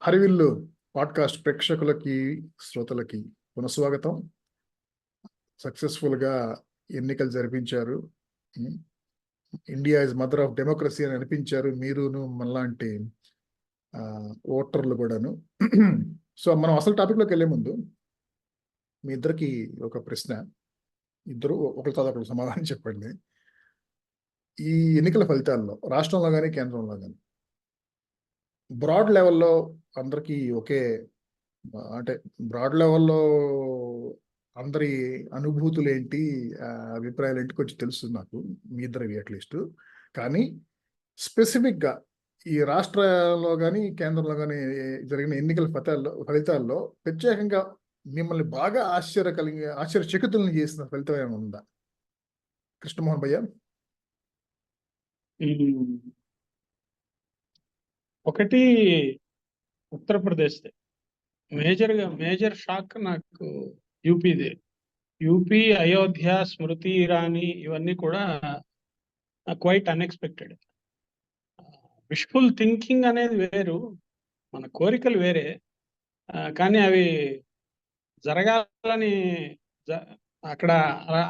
హరివిల్లు podcast ప్రేక్షకులకి శ్రోతలకి పునఃస్వాగతం. సక్సెస్ఫుల్ గా ఎన్నికలు జరిపించారు. India is mother of democracy అని అనిపించారు మీరును మనలాంటి ఓటర్లు కూడాను. సో మనం అసలు టాపిక్ లోకి వెళ్లే ముందు మీ ఇద్దరికి ఒక ప్రశ్న, ఇద్దరు ఒకరి తర్వాత ఒకరు సమాధానం చెప్పండి. ఈ ఎన్నికల ఫలితాల్లో రాష్ట్రంలో కానీ కేంద్రంలో కానీ బ్రాడ్ లెవెల్లో అందరికీ ఒకే, అంటే బ్రాడ్ లెవెల్లో అందరి అనుభూతులు ఏంటి, అభిప్రాయాలు ఏంటి కొంచెం తెలుస్తుంది నాకు, మీ ఇద్దరివి అట్లీస్ట్. కానీ స్పెసిఫిక్గా ఈ రాష్ట్రంలో కానీ కేంద్రంలో కానీ జరిగిన ఎన్నికల ఫలితాల్లో ప్రత్యేకంగా మిమ్మల్ని బాగా ఆశ్చర్యచకితులను చేసిన ఫలితం ఏమైనా ఉందా? కృష్ణమోహన్ భయ్య. ఒకటి ఉత్తరప్రదేశ్ మేజర్ షాక్ నాకు యూపీదే. యూపీ, అయోధ్య, స్మృతి ఇరానీ ఇవన్నీ కూడా క్వైట్ అన్ఎక్స్పెక్టెడ్. విష్ఫుల్ థింకింగ్ అనేది వేరు, మన కోరికలు వేరే, కానీ అవి జరగాలని అక్కడ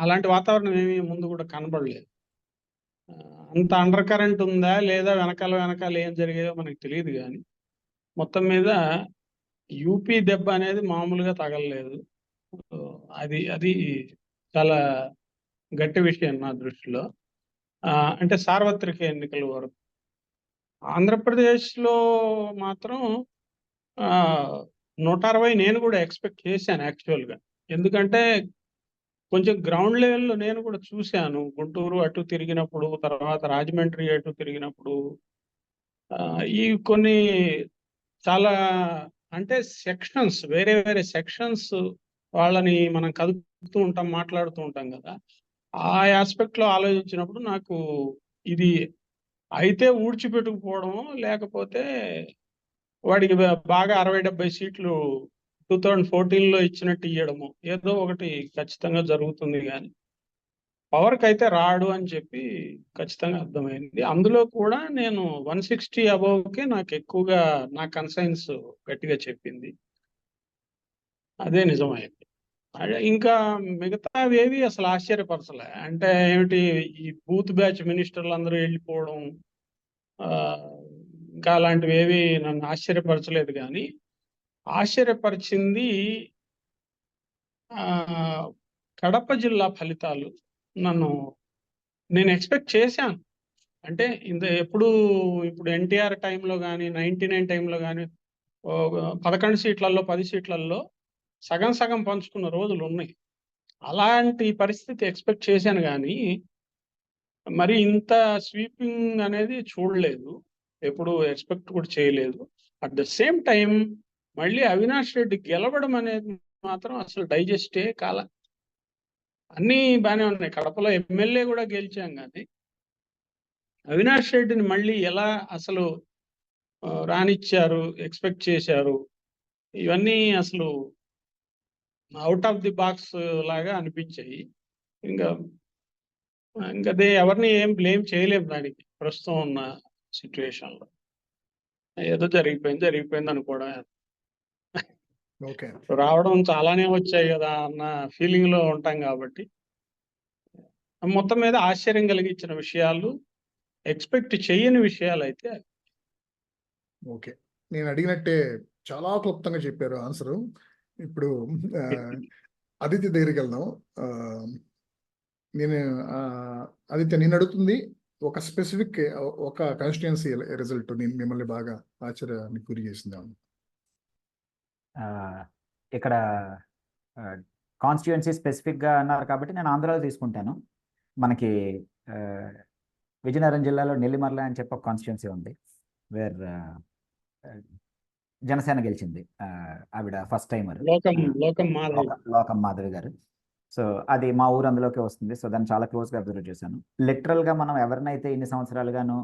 అలాంటి వాతావరణం ఏమీ ముందు కూడా కనబడలేదు. అంత అండర్ కరెంట్ ఉందా లేదా వెనకాల ఏం జరిగేదో మనకు తెలియదు, కానీ మొత్తం మీద యూపీ దెబ్బ అనేది మామూలుగా తగలలేదు. అది చాలా గట్టి విషయం నా దృష్టిలో. అంటే సార్వత్రిక ఎన్నికల వరకు ఆంధ్రప్రదేశ్లో మాత్రం 160 నేను కూడా ఎక్స్పెక్ట్ చేశాను యాక్చువల్గా. ఎందుకంటే కొంచెం గ్రౌండ్ లెవెల్లో నేను కూడా చూశాను. గుంటూరు అటు తిరిగినప్పుడు, తర్వాత రాజమండ్రి అటు తిరిగినప్పుడు ఈ కొన్ని చాలా అంటే సెక్షన్స్, వేరే సెక్షన్స్ వాళ్ళని మనం కదుపుతూ ఉంటాం, మాట్లాడుతూ ఉంటాం కదా. ఆ ఆస్పెక్ట్లో ఆలోచించినప్పుడు నాకు ఇది అయితే ఊడ్చిపెట్టుకుపోవడము, లేకపోతే వాడికి బాగా 60-70 సీట్లు 2014లో ఇచ్చినట్టు ఇవ్వడము, ఏదో ఒకటి ఖచ్చితంగా జరుగుతుంది. కానీ పవర్కి అయితే రాడు అని చెప్పి ఖచ్చితంగా అర్థమైంది. అందులో కూడా నేను 160 అబోవ్కే నాకు ఎక్కువగా నా కన్సైన్స్ గట్టిగా చెప్పింది. అదే నిజమైంది. ఇంకా మిగతావేవి అసలు ఆశ్చర్యపరచలే. అంటే ఏమిటి, ఈ బూత్ బ్యాచ్ మినిస్టర్లు అందరూ వెళ్ళిపోవడం, ఇంకా అలాంటివి ఏవి నన్ను ఆశ్చర్యపరచలేదు. కానీ ఆశ్చర్యపరిచింది కడప జిల్లా ఫలితాలు. నేను ఎక్స్పెక్ట్ చేశాను. అంటే ఇప్పుడు ఎన్టీఆర్ టైంలో కానీ 99 టైంలో కానీ 11 సీట్లలో 10 సీట్లలో సగం పంచుకున్న రోజులు ఉన్నాయి. అలాంటి పరిస్థితి ఎక్స్పెక్ట్ చేశాను, కానీ మరి ఇంత స్వీపింగ్ అనేది చూడలేదు, ఎప్పుడు ఎక్స్పెక్ట్ కూడా చేయలేదు. అట్ ద సేమ్ టైం మళ్ళీ అవినాష్ రెడ్డి గెలవడం అనేది మాత్రం అసలు డైజెస్టే కాల. అన్నీ బాగానే ఉన్నాయి, కడపలో ఎమ్మెల్యే కూడా గెలిచాం, కానీ అవినాష్ రెడ్డిని మళ్ళీ ఎలా అసలు రానిచ్చారు, ఎక్స్పెక్ట్ చేశారు, ఇవన్నీ అసలు అవుట్ ఆఫ్ ది బాక్స్ లాగా అనిపించాయి. ఇంకా ఎవరిని ఏం బ్లేమ్ చేయలేము దానికి, ప్రస్తుతం ఉన్న సిచ్యువేషన్లో. ఏదో జరిగిపోయింది అనుకోవడం. రావడం చాలానే వచ్చాయి కదా అన్న ఫీలింగ్ లో ఉంటాం కాబట్టి, మొత్తం మీద ఆశ్చర్యం కలిగించిన విషయాలు, ఎక్స్పెక్ట్ చేయని విషయాలు అయితే. ఓకే, నేను అడిగినట్టే చాలా క్లుప్తంగా చెప్పారు ఆన్సరు. ఇప్పుడు ఆదిత్య దగ్గరికి వెళ్దాం. ఆదిత్య, నేను అడుగుతుంది ఒక స్పెసిఫిక్ ఒక కాన్స్టిట్యుయెన్సీ రిజల్ట్ మిమ్మల్ని బాగా ఆశ్చర్యానికి గురి చేసింది. ఇక్కడ కాన్స్టిట్యుయెన్సీ స్పెసిఫిక్గా అన్నారు కాబట్టి నేను ఆంధ్రాలో తీసుకుంటాను. మనకి విజయనగరం జిల్లాలో నెల్లిమర్ల అని చెప్పి ఒక కాన్స్టిట్యుయెన్సీ ఉంది, వేర్ జనసేన గెలిచింది. ఆవిడ ఫస్ట్ టైమర్ లోకం మాధవి గారు. సో అది మా ఊరు అందులోకి వస్తుంది. సో దాన్ని చాలా క్లోజ్గా అబ్జర్వ్ చేశాను. లిటరల్గా మనం ఎవరినైతే ఇన్ని సంవత్సరాలుగాను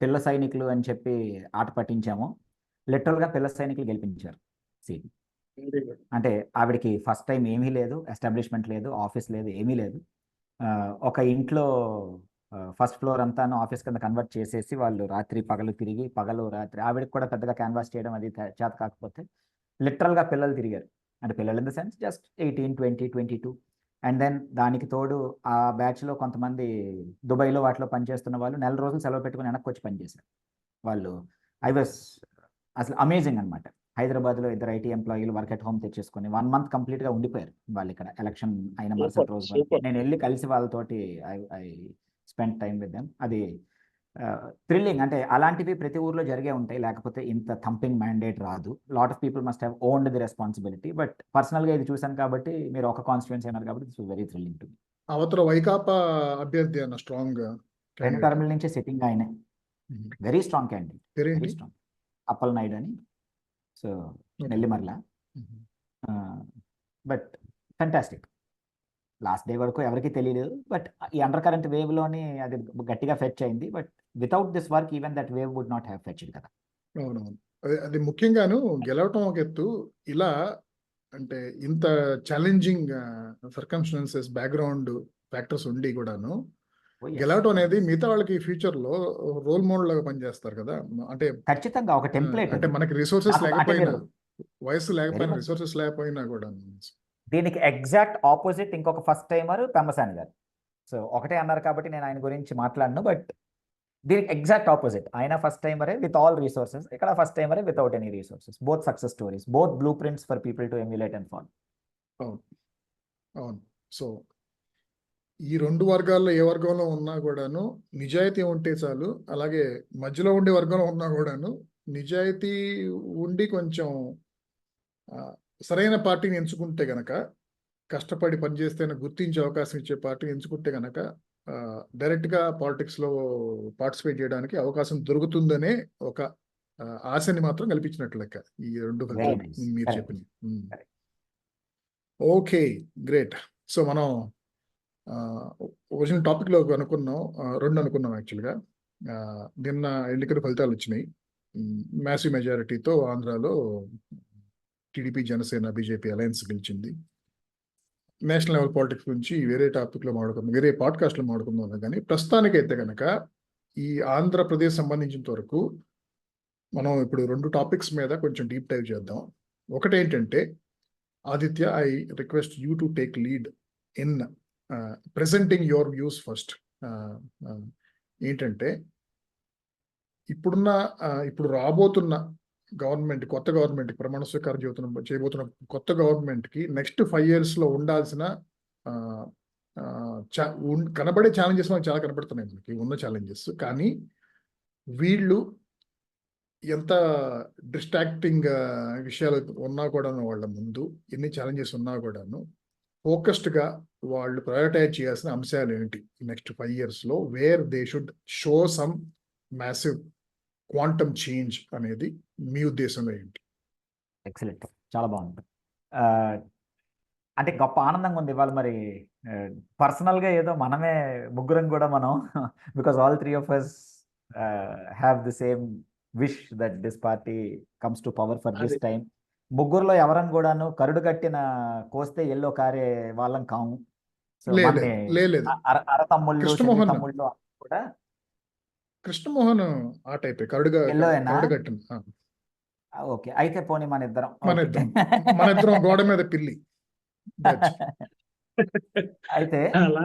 పిల్ల సైనికులు అని చెప్పి ఆట పట్టించామో, లిటరల్గా పిల్ల సైనికులు గెలిపించారు సీట్. అంటే ఆవిడకి ఫస్ట్ టైం ఏమీ లేదు, ఎస్టాబ్లిష్మెంట్ లేదు, ఆఫీస్ లేదు, ఏమీ లేదు. ఒక ఇంట్లో ఫస్ట్ ఫ్లోర్ అంతా ఆఫీస్ కింద కన్వర్ట్ చేసేసి వాళ్ళు రాత్రి పగలు తిరిగి పగలు రాత్రి ఆవిడకి కూడా పెద్దగా క్యాన్వాస్ చేయడం అది చేత కాకపోతే లిటరల్గా పిల్లలు తిరిగారు. అంటే పిల్లలు in the sense just 18, 20, 22. And then దానికి తోడు ఆ బ్యాచ్లో కొంతమంది దుబాయ్లో వాటిలో పనిచేస్తున్న వాళ్ళు నెల రోజులు సెలవు పెట్టుకుని వెనక్కి వచ్చి పనిచేశారు వాళ్ళు. అసలు అమేజింగ్ అనమాట. హైదరాబాద్లో 2 IT ఎంప్లాయీలు వర్క్ అట్ హోమ్ తెచ్చేసుకొని 1 month కంప్లీట్గా ఉండిపోయారు వాళ్ళు ఇక్కడ. ఎలక్షన్ అయిన మరుసటి రోజు నేను వెళ్ళి కలిసి వాళ్ళతోటి I spend time with them. అది థ్రిల్లింగ్. అంటే అలాంటివి ప్రతి ఊర్లో జరిగే ఉంటాయి, లేకపోతే ఇంత థంపింగ్ మ్యాండేట్ రాదు. Lot of people must have owned the responsibility. But పర్సనల్గా ఇది చూశాను కాబట్టి, మీరు ఒక కాన్స్టిట్యుయెన్సీ అన్నారు కాబట్టి ఇట్స్ వెరీ థ్రిల్లింగ్ టు. అవతల వైకాపా అభ్యర్థి అన్న స్ట్రాంగ్ 2 టర్ముల నుంచి సిట్టింగ్ ఆయనే. Very strong candidate, very strong. Appala Naidu అని. So Nellimarla. But fantastic. Last day వరకు ఎవరికి తెలియలేదు. బట్ ఈ అండర్ కరెంట్ వేవ్లోని అది గట్టిగా ఫెచ్ అయింది. But without this work even that wave would not have fetched కదా. అవునవును. అది ముఖ్యంగాను గెలవటం ఒక ఎత్తు, ఇలా అంటే ఇంత ఛాలెంజింగ్ సర్కమ్స్టాన్సెస్ బ్యాక్గ్రౌండ్ ఫ్యాక్టర్స్ ఉండి కూడాను గెలవటం అనేది మిగతా వాళ్ళకి ఫ్యూచర్ లో రోల్ మోడల్ లాగా పనిచేస్తారు కదా. అంటే ఖచ్చితంగా ఒక టెంప్లెట్. అంటే మనకి రిసోర్సెస్ లేకపోయినా, వయసు లేకపోయినా, రిసోర్సెస్ లేకపోయినా కూడా. దీనికి ఎగ్జాక్ట్ ఆపోజిట్ ఇంకొక ఫస్ట్ టైమర్ పెమ్మసాని గారు. సో ఒకటే అన్నారు కాబట్టి నేను ఆయన గురించి మాట్లాడను. బట్ దీనికి ఎగ్జాక్ట్ ఆపోజిట్. ఆయన ఫస్ట్ టైమరే విత్ ఆల్ రీసోర్సెస్, ఇక్కడ ఫస్ట్ టైమరే without any resources. Both success stories, both blueprints for people to emulate and follow. అవును అవును. సో ఈ 2 వర్గాల్లో ఏ వర్గంలో ఉన్నా కూడాను నిజాయితీ ఉంటే చాలు. అలాగే మధ్యలో ఉండే వర్గంలో ఉన్నా కూడాను నిజాయితీ ఉండి కొంచెం సరైన పార్టీని ఎంచుకుంటే గనక, కష్టపడి పనిచేస్తే గుర్తించే అవకాశం ఇచ్చే పార్టీని ఎంచుకుంటే గనక డైరెక్ట్గా పాలిటిక్స్లో పార్టిసిపేట్ చేయడానికి అవకాశం దొరుకుతుందనే ఒక ఆశని మాత్రం కల్పించినట్లు లెక్క ఈ 2 కలిపి మీరు చెప్పింది. Okay, great. సో మనం వచ్చిన టాపిక్లో అనుకున్నాం, 2 అనుకున్నాం యాక్చువల్గా. నిన్న ఎన్నికల ఫలితాలు వచ్చినాయి. మ్యాసివ్ మెజారిటీతో ఆంధ్రాలో టీడీపీ, జనసేన, బీజేపీ అలయన్స్ గెలిచింది. నేషనల్ లెవెల్ పాలిటిక్స్ గురించి వేరే టాపిక్లో మాట్లాడుకుందాం, వేరే పాడ్కాస్ట్లో మాట్లాడుకుందాం. కానీ ప్రస్తుతానికైతే కనుక ఈ ఆంధ్రప్రదేశ్ సంబంధించినంత వరకు మనం ఇప్పుడు 2 టాపిక్స్ మీద కొంచెం డీప్ డైవ్ చేద్దాం. ఒకటేంటంటే, Aditya, I request you to take lead in presenting your views first. ఏంటంటే ఇప్పుడు రాబోతున్న గవర్నమెంట్, కొత్త గవర్నమెంట్, ప్రమాణ స్వీకారం చేయబోతున్న కొత్త గవర్నమెంట్కి నెక్స్ట్ 5 years లో ఉండాల్సిన కనబడే ఛాలెంజెస్ మనకు చాలా కనబడుతున్నాయి, మనకి ఉన్న ఛాలెంజెస్. కానీ వీళ్ళు ఎంత డిస్ట్రాక్టింగ్ విషయాలు ఉన్నా కూడాను, వాళ్ళ ముందు ఎన్ని ఛాలెంజెస్ ఉన్నా కూడాను ఫోకస్డ్గా వాళ్ళు ప్రయారిటైజ్ చేయాల్సిన అంశాలు ఏంటి నెక్స్ట్ 5 years లో, where they should show some massive quantum change అనేది మీ ఉద్దేశంలో ఏంటి? ఎక్సలెంట్, చాలా బాగుంది. అంటే గొప్ప ఆనందంగా ఉంది ఇవాళ. మరి పర్సనల్గా ఏదో మనమే ముగ్గురం కూడా మనం, because all 3 of us have the same wish that this party comes to power for this time. ముగ్గురులో ఎవరని కూడాను కరుడు కట్టిన కోస్తే ఎల్లో కారే వాళ్ళం కాము. సో అరతమ్ముళ్ళు, తమ్ముళ్ళు కూడా కృష్ణమోహన్ ఆ టైప్ కట్టిన. ఓకే, అయితే పోనీ మన ఇద్దరం గోడ మీద పిల్లి. అయితే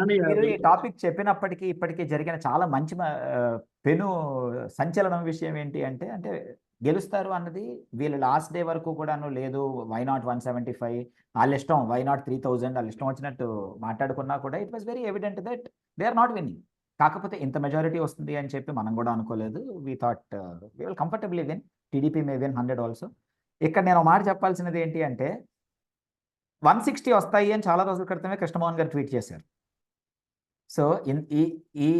మీరు ఈ టాపిక్ చెప్పినప్పటికీ ఇప్పటికీ జరిగిన చాలా మంచి పెను సంచలనం విషయం ఏంటి అంటే గెలుస్తారు అన్నది వీళ్ళు లాస్ట్ డే వరకు కూడాను లేదు. వై నాట్ 175, వాళ్ళ ఇష్టం, వై నాట్ 3000, వాళ్ళ ఇష్టం వచ్చినట్టు మాట్లాడుకున్నా కూడా it was very evident that they are not winning. కాకపోతే ఇంత మెజారిటీ వస్తుంది అని చెప్పి మనం కూడా అనుకోలేదు. We thought we will comfortably win, TDP may win 100 also. ఇక్కడ నేను మాట చెప్పాల్సినది ఏంటి అంటే 160 వస్తాయి అని చాలా రోజుల క్రితమే కృష్ణమోహన్ గారు ట్వీట్ చేశారు. సో ఈ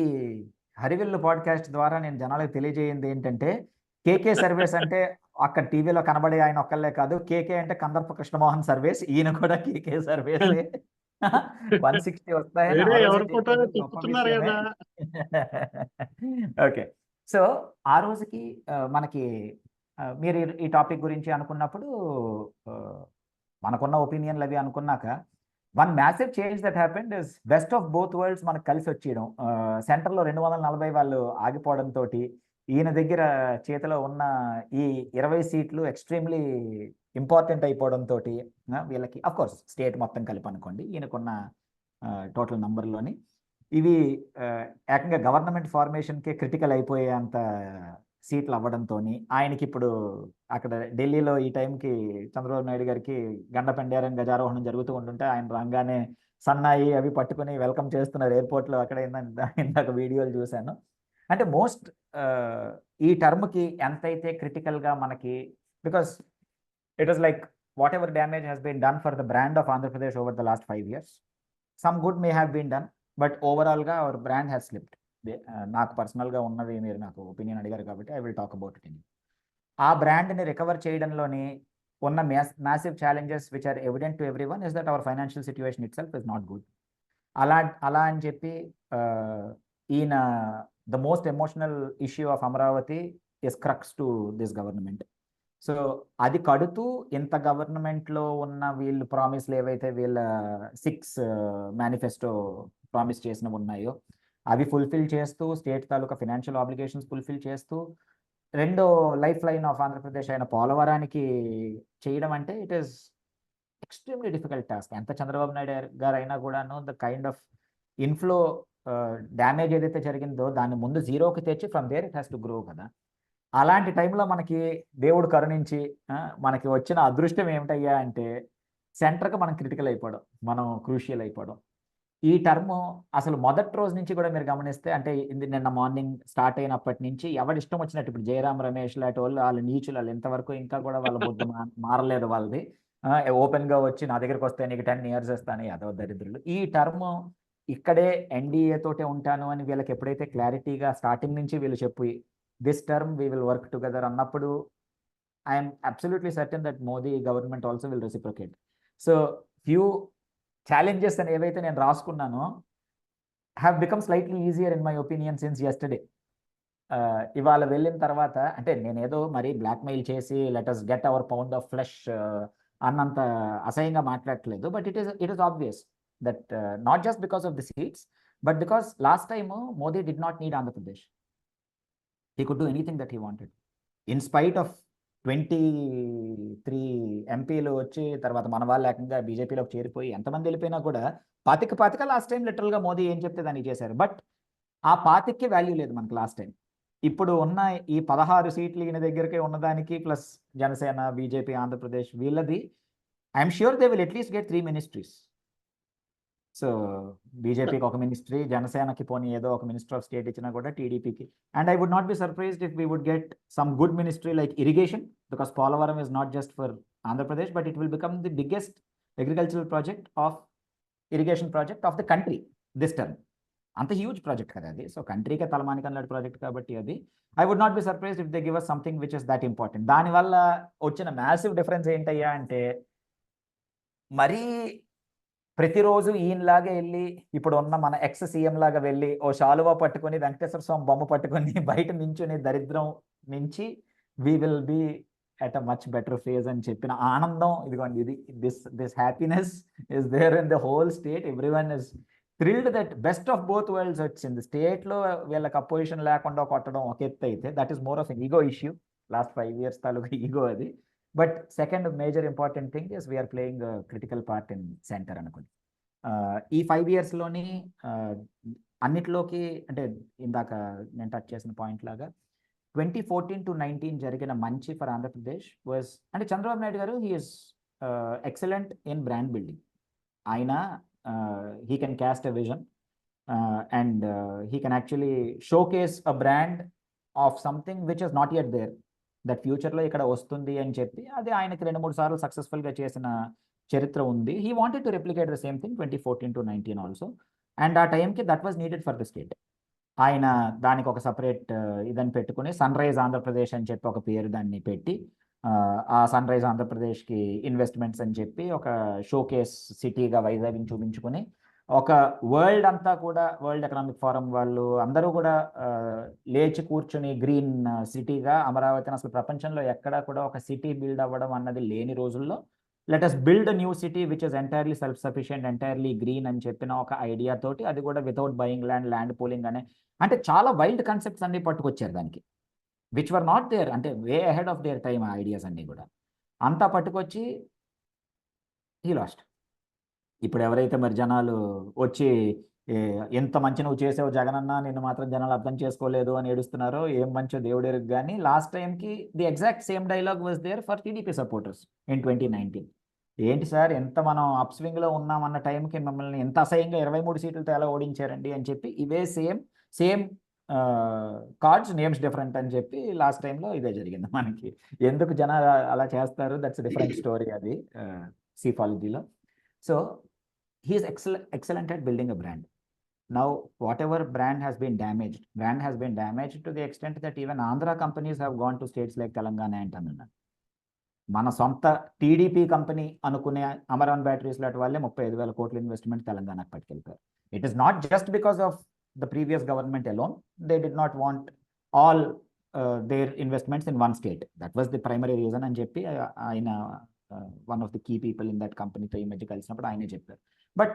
హరివిల్లు పాడ్కాస్ట్ ద్వారా నేను జనాలకు తెలియజేయింది ఏంటంటే, కేకే సర్వేస్ అంటే అక్కడ టీవీలో కనబడే ఆయన ఒక్కళ్ళే కాదు, కేకే అంటే కందర్ప కృష్ణమోహన్ సర్వేస్, ఈయన కూడా కేకే సర్వేస్. 160 వస్తాయని ఓకే. సో ఆ రోజుకి మనకి మీరు ఈ టాపిక్ గురించి అనుకున్నప్పుడు మనకున్న ఒపీనియన్లు అవి అనుకున్నాక one massive change that happened is best of both worlds మనకు కలిసి వచ్చేయడం. సెంటర్లో 240 వాళ్ళు ఆగిపోవడంతో ఈయన దగ్గర చేతిలో ఉన్న ఈ 20 సీట్లు ఎక్స్ట్రీమ్లీ ఇంపార్టెంట్ అయిపోవడంతో వీళ్ళకి అఫ్ కోర్స్ స్టేట్ మొత్తం కలిపి అనుకోండి ఈయనకున్న టోటల్ నంబర్లోని ఇవి ఏకంగా గవర్నమెంట్ ఫార్మేషన్కే క్రిటికల్ అయిపోయే అంత సీట్లు అవ్వడంతో ఆయనకి ఇప్పుడు అక్కడ ఢిల్లీలో ఈ టైంకి చంద్రబాబు నాయుడు గారికి గండపెండారం గజారోహణం జరుగుతూ ఉంటుంటే ఆయన రాగానే సన్నాయి అవి పట్టుకుని వెల్కమ్ చేస్తున్నారు ఎయిర్పోర్ట్లో. అక్కడ ఇందాక వీడియోలు చూశాను. అంటే మోస్ట్ ఈ టర్మ్కి ఎంతైతే క్రిటికల్గా మనకి, because it was like what ever damage has been done for the brand of Andhra Pradesh over the last 5 years, some good may have been done, but ఓవరాల్గా అవర్ బ్రాండ్ హ్యాస్ స్లిప్డ్. నాకు పర్సనల్గా ఉన్నవి మీరు నాకు ఒపీనియన్ అడిగారు కాబట్టి I will talk about it. ఆ బ్రాండ్ని రికవర్ చేయడంలోని ఉన్న massive challenges which are evident to every one is that hour financial situation it self is not good. అలా అని చెప్పి ఈయన the most emotional issue of Amaravati is crux to this government. So అది కడుతూ ఇంత గవర్నమెంట్లో ఉన్న వీళ్ళు ప్రామిస్లు ఏవైతే వీళ్ళ 6 మేనిఫెస్టో ప్రామిస్ చేసినవి ఉన్నాయో అవి ఫుల్ఫిల్ చేస్తూ, స్టేట్ తాలూకా ఫినాన్షియల్ ఆబ్లిగేషన్స్ ఫుల్ఫిల్ చేస్తూ, రెండో లైఫ్ లైన్ ఆఫ్ ఆంధ్రప్రదేశ్ అయిన పోలవరానికి చేయడం అంటే it is extremely difficult task. ఎంత చంద్రబాబు నాయుడు గారు అయినా కూడాను the kind of inflow damage ఏదైతే జరిగిందో దాన్ని ముందు జీరోకి తెచ్చి from there it has to grow కదా. అలాంటి టైంలో మనకి దేవుడు కరుణించి మనకి వచ్చిన అదృష్టం ఏమిటయ్యా అంటే సెంటర్కి మనం క్రిటికల్ అయిపోవడం, మనం క్రూషియల్ అయిపోవడం. ఈ టర్మ్ అసలు మొదటి రోజు నుంచి కూడా మీరు గమనిస్తే, అంటే నిన్న మార్నింగ్ స్టార్ట్ అయినప్పటి నుంచి ఎవరిష్టం వచ్చినట్టు, ఇప్పుడు జయరాం రమేష్ లాంటి వాళ్ళు నీచులు, వాళ్ళు ఇంతవరకు ఇంకా కూడా వాళ్ళ బుద్ధి మారలేదు వాళ్ళది. ఓపెన్గా వచ్చి నా దగ్గరికి వస్తే నీకు 10 years ఇస్తాను యాదవ దరిద్రులు. ఈ టర్మ్ ఇక్కడే ఎన్డీఏ తోటే ఉంటాను అని వీళ్ళకి ఎప్పుడైతే క్లారిటీగా స్టార్టింగ్ నుంచి వీళ్ళు చెప్పి this term we will work together అన్నప్పుడు I'm absolutely certain that Modi government also will reciprocate. So few challenges అని ఏవైతే నేను రాసుకున్నానో have become slightly easier in my opinion since yesterday. ఇవాళ వెళ్ళిన తర్వాత అంటే నేనేదో మరి బ్లాక్మెయిల్ చేసి let us get our pound of flesh అన్నంత అసహ్యంగా మాట్లాడట్లేదు. But it is obvious that not just because of the seats but because last time Modi did not need Andhra Pradesh. He could do anything that he wanted. In spite of 23 ఎంపీలు వచ్చి తర్వాత మన వాళ్ళు ఏకంగా బీజేపీలోకి చేరిపోయి ఎంతమంది వెళ్ళిపోయినా కూడా పాతిక లాస్ట్ టైం లిటరల్గా మోదీ ఏం చెప్తే దాన్ని చేశారు. బట్ ఆ పాతికి వాల్యూ లేదు మనకు లాస్ట్ టైం. ఇప్పుడు ఉన్న ఈ 16 సీట్లు ఈయన దగ్గరికి ఉన్నదానికి ప్లస్ జనసేన, బీజేపీ, ఆంధ్రప్రదేశ్ వీళ్ళది I'm sure they will at least get 3 ministries. So బీజేపీకి ఒక మినిస్ట్రీ, జనసేనకి పోనీ ఏదో ఒక మినిస్టర్ ఆఫ్ స్టేట్ ఇచ్చినా కూడా టీడీపీకి. And I would not be surprised if we would get some good ministry like irrigation, because Polavaram is not just for Andhra Pradesh but it will become the biggest agricultural project of irrigation project of the country this term. అంత huge project కదా అది. So కంట్రీకే తలమానికం లాంటి project కాబట్టి అది I would not be surprised if they give us something which is that important. దానివల్ల వచ్చిన massive difference ఏంటయ్యా అంటే మరీ ప్రతిరోజు ఈయనలాగే వెళ్ళి ఇప్పుడు ఉన్న మన ఎక్స్ సీఎం లాగా వెళ్ళి ఓ శాలువా పట్టుకొని వెంకటేశ్వర స్వామి బొమ్మ పట్టుకొని బయట నించుని దరిద్రం నుంచి we will be at a much better phase అని చెప్పిన ఆనందం ఇదిగోండి. ఇది this happiness is there in the whole state. Everyone is thrilled that best of both worlds వచ్చింది. స్టేట్లో వీళ్ళకి అపోజిషన్ లేకుండా కొట్టడం ఒక ఎత్తు అయితే that is more of an ego issue. Last 5 years తాలూకు ఈగో అది. But second major important thing is we're playing critical part in centre అనుకోండి. ఈ 5 yearsలోని అన్నిట్లోకి అంటే ఇందాక నేను టచ్ చేసిన పాయింట్ లాగా 2014 to 19 జరిగిన మంచి ఫర్ ఆంధ్రప్రదేశ్ వాజ్ అంటే చంద్రబాబు నాయుడు గారు he is excellent in brand building. ఆయన he can cast a vision and he can actually showcase a brand of something which is not yet there, that ఫ్యూచర్లో ఇక్కడ వస్తుంది అని చెప్పి అది ఆయనకి 2-3 సార్లు సక్సెస్ఫుల్గా చేసిన చరిత్ర ఉంది. He wanted to replicate the same thing 2014 to 19 also. And ఆ టైంకి that was needed for the state. ఆయన దానికి ఒక సపరేట్ ఇదని పెట్టుకుని సన్ రైజ్ ఆంధ్రప్రదేశ్ అని చెప్పి ఒక పేరు దాన్ని పెట్టి ఆ సన్ రైజ్ ఆంధ్రప్రదేశ్కి ఇన్వెస్ట్మెంట్స్ అని చెప్పి ఒక షోకేస్ సిటీగా వైజాగ్ని చూపించుకుని ఒక వరల్డ్ అంతా కూడా వరల్డ్ ఎకనామిక్ ఫోరం వాళ్ళు అందరూ కూడా లేచి కూర్చుని గ్రీన్ సిటీగా అమరావతిని అసలు ప్రపంచంలో ఎక్కడా కూడా ఒక సిటీ బిల్డ్ అవ్వడం అన్నది లేని రోజుల్లో let us build a new city which is entirely self sufficient, entirely green అని చెప్పిన ఒక ఐడియా తోటి, అది కూడా వితౌట్ బయింగ్ ల్యాండ్ పూలింగ్ అనే, అంటే చాలా వైల్డ్ కాన్సెప్ట్స్ అన్ని పట్టుకొచ్చారు దానికి, విచ్ వర్ నాట్ దేర్, అంటే వే అహెడ్ ఆఫ్ దేర్ టైమ్. ఆ ఐడియాస్ అన్ని కూడా అంతా పట్టుకొచ్చి హీ లాస్ట్. ఇప్పుడు ఎవరైతే మరి జనాలు వచ్చి ఎంత మంచి నువ్వు చేసావు జగనన్న, నిన్ను మాత్రం జనాలు అర్థం చేసుకోలేదు అని ఏడుస్తున్నారో, ఏం మంచో దేవుడెరుగు. కానీ లాస్ట్ టైంకి the exact same dialogue was there for TDP supporters in 2019. ఏంటి సార్, ఎంత మనం అప్ స్వింగ్లో ఉన్నామన్న టైంకి మిమ్మల్ని ఎంత అసహ్యంగా 23 సీట్లతో ఎలా ఓడించారండి అని చెప్పి, ఇవే సేమ్ కార్డ్స్, నేమ్స్ డిఫరెంట్ అని చెప్పి లాస్ట్ టైంలో ఇదే జరిగింది మనకి. ఎందుకు జనాలు అలా చేస్తారు, దట్స్ డిఫరెంట్ స్టోరీ. అది సీఫాలజీలో. So he's excellent at building a brand. Now, whatever brand has been damaged to the extent that even Andhra companies have gone to states like Telangana and Tamil Nadu. మన సొంత TDP company అనుకునే Amaron batteries లాంటి వాళ్ళే 35,000 కోట్ల investment తెలంగాణకు పట్టుకెళ్తారు. It is not just because of the previous government alone. They did not want all their investments in one state. That was the primary reason అని చెప్పి ఆయన one of the key people in that కంపెనీతో ఈ మధ్య కలిసినప్పుడు ఆయనే చెప్పారు. But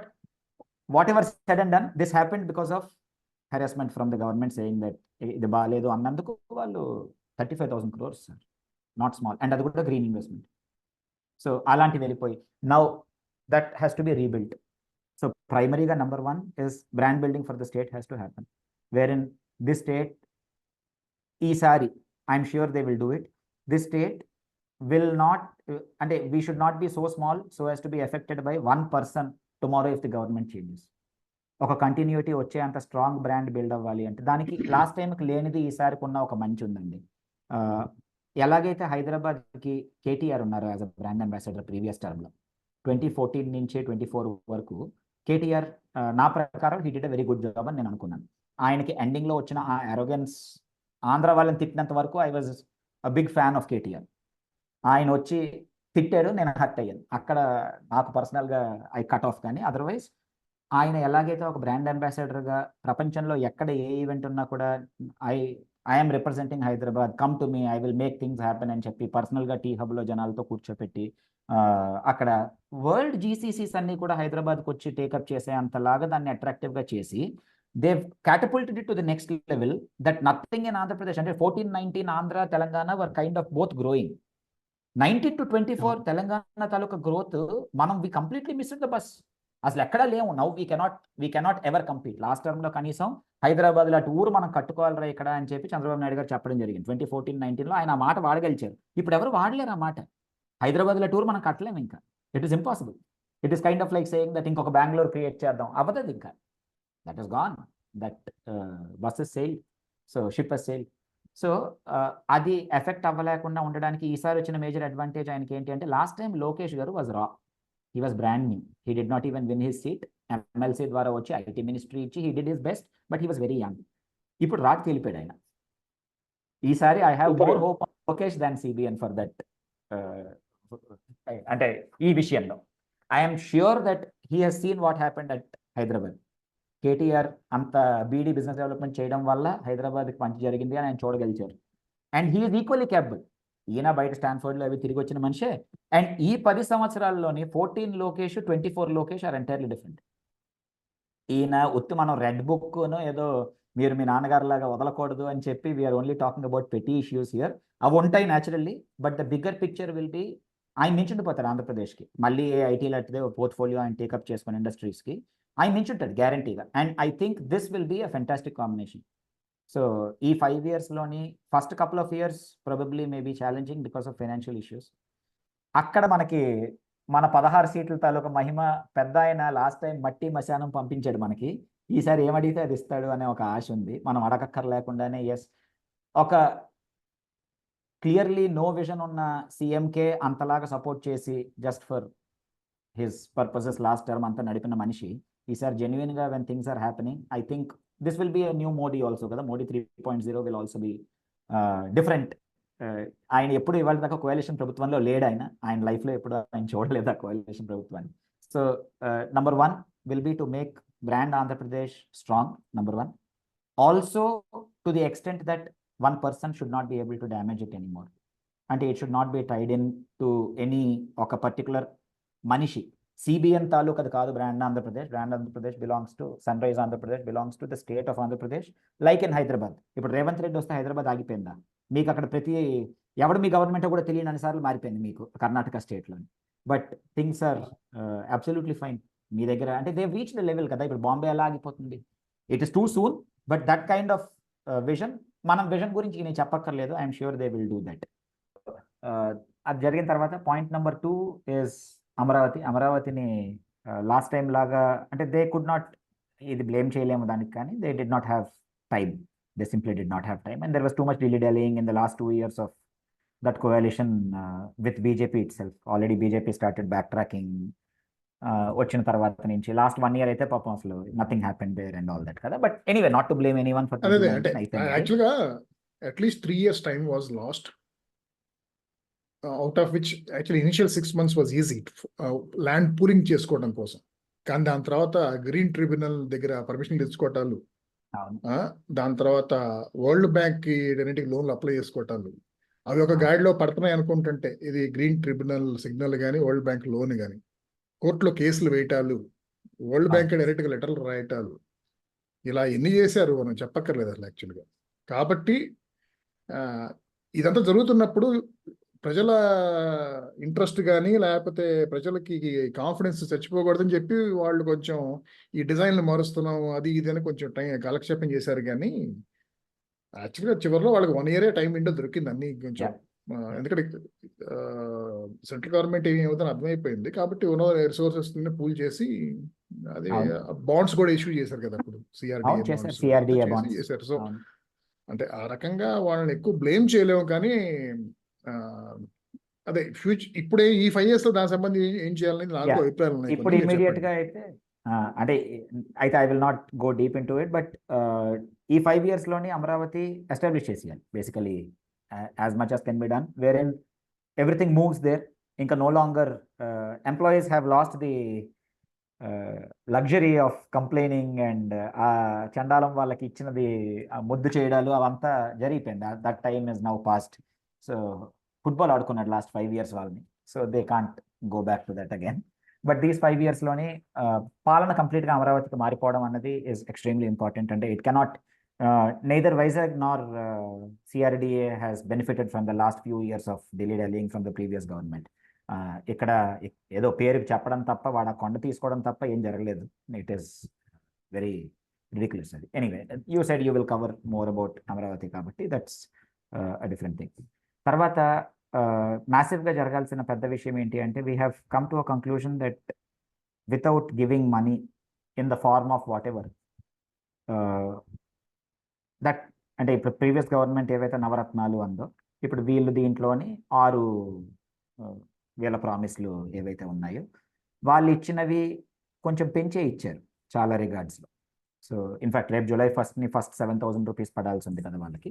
whatever said and done, this happened because of harassment from the government saying that ఇది బాగాలేదు అన్నందుకు వాళ్ళు 35,000 crores, not small, and అది కూడా గ్రీన్ ఇన్వెస్ట్మెంట్. సో అలాంటివి వెళ్ళిపోయి now that has to be rebuilt. So ప్రైమరీగా number 1 is brand building for the state has to happen, where in this state ఈసారి I'm sure they will do it. This state will not, అంటే we should not be so small so as to be affected by one person tomorrow if the government changes. ఒక continuity వచ్చే అంత strong brand build అవ్వాలి అంటే దానికి last టైంకి లేనిది ఈసారికి ఉన్న ఒక మంచి ఉందండి. ఎలాగైతే హైదరాబాద్కి కేటీఆర్ ఉన్నారు as a brand ambassador previous టర్మ్లో 2014 నుంచి 24 వరకు, కేటీఆర్ నా ప్రకారం he did a very good job అని నేను అనుకున్నాను. ఆయనకి ఎండింగ్లో వచ్చిన ఆ అరోగెన్స్, ఆంధ్ర వాళ్ళని తిట్టినంత వరకు I was a big fan of KTR. ఆయన వచ్చి తిట్టాడు, నేను హర్ట్ అయ్యాను. అక్కడ నాకు పర్సనల్గా ఐ కట్ ఆఫ్. కానీ అదర్వైజ్ ఆయన ఎలాగైతే ఒక బ్రాండ్ అంబాసిడర్గా ప్రపంచంలో ఎక్కడ ఏ ఈవెంట్ ఉన్నా కూడా I'm representing Hyderabad, come to me, I will make things happen అని చెప్పి పర్సనల్గా టీ హబ్లో జనాలతో కూర్చోపెట్టి అక్కడ వరల్డ్ జీసీసీస్ అన్నీ కూడా హైదరాబాద్కి వచ్చి టేకప్ చేసే అంతలాగా దాన్ని అట్రాక్టివ్గా చేసి they've catapulted it to the next level that nothing in Andhra Pradesh, అంటే 14-19 Andhra, Telangana were kind of both growing. 19 to 24 Telangana తాలూకా గ్రోత్ మనం we completely missed the bus. అసలు ఎక్కడా లేవు. Now we cannot ever compete. Last టర్మ్లో కనీసం హైదరాబాద్ లాంటి ఊరు మనం కట్టుకోవాలరా ఇక్కడ అని చెప్పి చంద్రబాబు నాయుడు గారు చెప్పడం జరిగింది 2014-19లో. ఆయన ఆ మాట వాడగలిచారు. ఇప్పుడు ఎవరు వాడలేరు ఆ మాట. హైదరాబాద్ లాంటి ఊరు మనం కట్టలేము ఇంకా. It is impossible. It is kind of like saying that ఇంకొక బెంగళూరు క్రియేట్ చేద్దాం, అవ్వదు ఇంకా. That is gone. That bus is sale. So ship is sale. So అది ఎఫెక్ట్ అవ్వలేకుండా ఉండడానికి ఈసారి వచ్చిన మేజర్ అడ్వాంటేజ్ ఆయనకి ఏంటి అంటే, లాస్ట్ టైం లోకేష్ గారు was raw, he was brand new, he did not even win his seat. MLC ద్వారా వచ్చి ఐటీ మినిస్ట్రీ ఇచ్చి he did his best, but he was very young. ఇప్పుడు రాట్ తేలిపాడు ఆయన. ఈసారి I have more hope on Lokesh than CBN for that. అంటే ఈ విషయంలో I'm sure that he has seen what happened at Hyderabad. KTR అంత బీడీ బిజినెస్ డెవలప్మెంట్ చేయడం వల్ల హైదరాబాద్కి మంచి జరిగింది అని ఆయన చూడగలిచారు. And he is equally capable. ఈయన బయట స్టాన్ఫోర్డ్లో అవి తిరిగి వచ్చిన మనిషే. అండ్ ఈ 10 సంవత్సరాల్లోని 14 Lokesh, 24 Lokesh are entirely different. ఈయన ఒత్తి మనం రెడ్ బుక్ను ఏదో మీరు మీ నాన్నగారు లాగా వదలకూడదు అని చెప్పి we're only talking about petty issues here. అవి ఉంటాయి naturally, but the bigger picture will be ఆయన మించుండిపోతారు ఆంధ్రప్రదేశ్కి. మళ్ళీ ఐటీ లాంటిదే పోర్ట్ఫోలియో ఆయన టేకప్ చేసుకుని ఇండస్ట్రీస్కి ఆయన మించుంటాడు గ్యారంటీగా. And I think this will be a fantastic combination. So ఈ 5 yearsలోని first couple of years probably may be challenging because of financial issues. అక్కడ మనకి మన 16 సీట్ల తాలూకా మహిమ పెద్ద ఆయన లాస్ట్ టైం మట్టి మశానం పంపించాడు మనకి. ఈసారి ఏమడిగితే అది ఇస్తాడు అనే ఒక ఆశ ఉంది. మనం అడగక్కర్ లేకుండానే ఎస్, ఒక క్లియర్లీ నో విజన్ ఉన్న సీఎంకే అంతలాగా సపోర్ట్ చేసి just for his purposes last term అంతా నడిపిన మనిషి ఈసారి జెన్యున్గా when things are happening, I think this will be a new Modi also కదా. Modi 3.0 will also be different. ఆయన ఎప్పుడు ఇవాళ దాకా కోalition ప్రభుత్వంలో లేడు. ఆయన లైఫ్లో ఎప్పుడు ఆయన చూడలేదు ఆ కోalition ప్రభుత్వాన్ని. So number 1 will be to make brand Andhra Pradesh strong, number 1. Also to the extent that one person should not be able to damage it anymore. అంటే it should not be tied in to any ఒక particular మనిషి. CBN తాలూకు అది కాదు brand Andhra Pradesh. Brand Andhra Pradesh belongs to sun rise Andhra Pradesh, belongs to the state of Andhra Pradesh, like in Hyderabad. ఇప్పుడు రేవంత్ రెడ్డి వస్తే హైదరాబాద్ ఆగిపోయిందా? మీకు అక్కడ ఎవడు మీ గవర్నమెంట్ కూడా తెలియని అన్నిసార్లు మారిపోయింది మీకు కర్ణాటక స్టేట్లోని. But things are absolutely fine మీ దగ్గర. అంటే దే రీచ్ ద లెవెల్ కదా. ఇప్పుడు బాంబే ఎలా ఆగిపోతుంది? It is two soon, but that kind of vision, మనం విజన్ గురించి నేను చెప్పక్కర్లేదు. I'm sure they will do that. అది జరిగిన తర్వాత పాయింట్ నెంబర్ 2 ఇస్ అమరావతిని లాస్ట్ టైం లాగా అంటే దే కుడ్ నాట్, ఇది బ్లేమ్ చేయలేము దానికి, కానీ they did not have time. They simply did not have time, and there was too much dilly-dallying in the last 2 years of that coalition with BJP itself. Already BJP started backtracking. వచ్చిన తర్వాత నుంచి last 1 year అయితే పాపం అసలు nothing happened there and all that కదా. But anyway, not to blame anyone for అదే అంటే యాక్చువల్గా at least 3 years time was lost, out of which actually initial 6 months was easy land pooling చేసుకోవడం కోసం. కానీ దాని తర్వాత గ్రీన్ ట్రిబ్యునల్ దగ్గర పర్మిషన్ తెచ్చుకోవటాలు, దాని తర్వాత వరల్డ్ బ్యాంక్ కి రెండింటికి లోన్లు అప్లై చేసుకోవటాలు, అవి ఒక గాడిలో పడుతున్నాయి అనుకుంటుంటే ఇది గ్రీన్ ట్రిబ్యునల్ సిగ్నల్ కానీ వరల్డ్ బ్యాంక్ లోన్ కానీ కోర్టులో కేసులు వేయటాలు, వరల్డ్ బ్యాంక్ డైరెక్ట్ గా లెటర్లు రాయటాలు, ఇలా ఎన్ని చేశారు మనం చెప్పక్కర్లేదు అసలు యాక్చువల్గా. కాబట్టి ఇదంతా జరుగుతున్నప్పుడు ప్రజల ఇంట్రెస్ట్ కానీ లేకపోతే ప్రజలకి కాన్ఫిడెన్స్ చచ్చిపోకూడదని చెప్పి వాళ్ళు కొంచెం ఈ డిజైన్లు మారుస్తున్నాం అది ఇది అని కొంచెం టైం కాలక్షేపం చేశారు. కానీ యాక్చువల్గా చివరిలో వాళ్ళకి 1 year టైం విండో దొరికింది అన్ని కొంచెం. ఎందుకంటే సెంట్రల్ గవర్నమెంట్ ఏమవుతుందని అర్థమైపోయింది. కాబట్టి ఉన్న రిసోర్సెస్ పూల్ చేసి అదే బాండ్స్ కూడా ఇష్యూ చేశారు కదా అప్పుడు, సిఆర్డిఏ బాండ్స్ చేశారు. సో అంటే ఆ రకంగా వాళ్ళని ఎక్కువ బ్లేమ్ చేయలేము. కానీ అదే ఫ్యూచర్ ఇప్పుడే ఈ 5 years లో దానికి సంబంధించి ఏం చేయాలని నాకు అభిప్రాయాలు ఉన్నాయి. ఇప్పుడు ఇమీడియట్ గా అయితే అయితే I will not go deep in to it, but ఈ 5 years లోని అమరావతి ఎస్టాబ్లిష్ చేసేయాలి basically as much as can be done, where in everything moves there. ఇంకా no longer employees have lost the luxury of complaining and ఆ చండాలం వాళ్ళకి ఇచ్చినది ముద్దు చేయడాలు అవంతా జరిగిపోయింది. That time is now past. So football ఆడుకున్నాడు లాస్ట్ 5 years వాళ్ళని. So they can't go back to that again. But these 5 years లోనే పాలన కంప్లీట్గా అమరావతికి మారిపోవడం అన్నది ఈజ్ ఎక్స్ట్రీమ్లీ ఇంపార్టెంట్. అంటే it cannot neither Vizag nor CRDA has benefited from the last few years of dillydallying from the previous government. ఇక్కడ ఏదో పేరుకి చెప్పడం తప్ప వాడు ఆ కొండ తీసుకోవడం తప్ప ఏం జరగలేదు. ఇట్ ఈస్ వెరీ రిడిక్యులస్ అది. Anyway, you side you will cover more about Amaravati కాబట్టి దట్స్ అ డిఫరెంట్ థింగ్. తర్వాత మ్యాసివ్గా జరగాల్సిన పెద్ద విషయం ఏంటి అంటే we have come to a conclusion that without giving money in the form of whatever that, అంటే ఇప్పుడు ప్రీవియస్ గవర్నమెంట్ ఏవైతే నవరత్నాలు అందో ఇప్పుడు వీళ్ళు దీంట్లోని 6 వీళ్ళ ప్రామిస్లు ఏవైతే ఉన్నాయో వాళ్ళు ఇచ్చినవి కొంచెం పెంచే ఇచ్చారు చాలా రిగార్డ్స్లో. సో ఇన్ఫాక్ట్ రేపు July 1st ఫస్ట్ 7,000 రూపీస్ పడాల్సి ఉంది కదా వాళ్ళకి.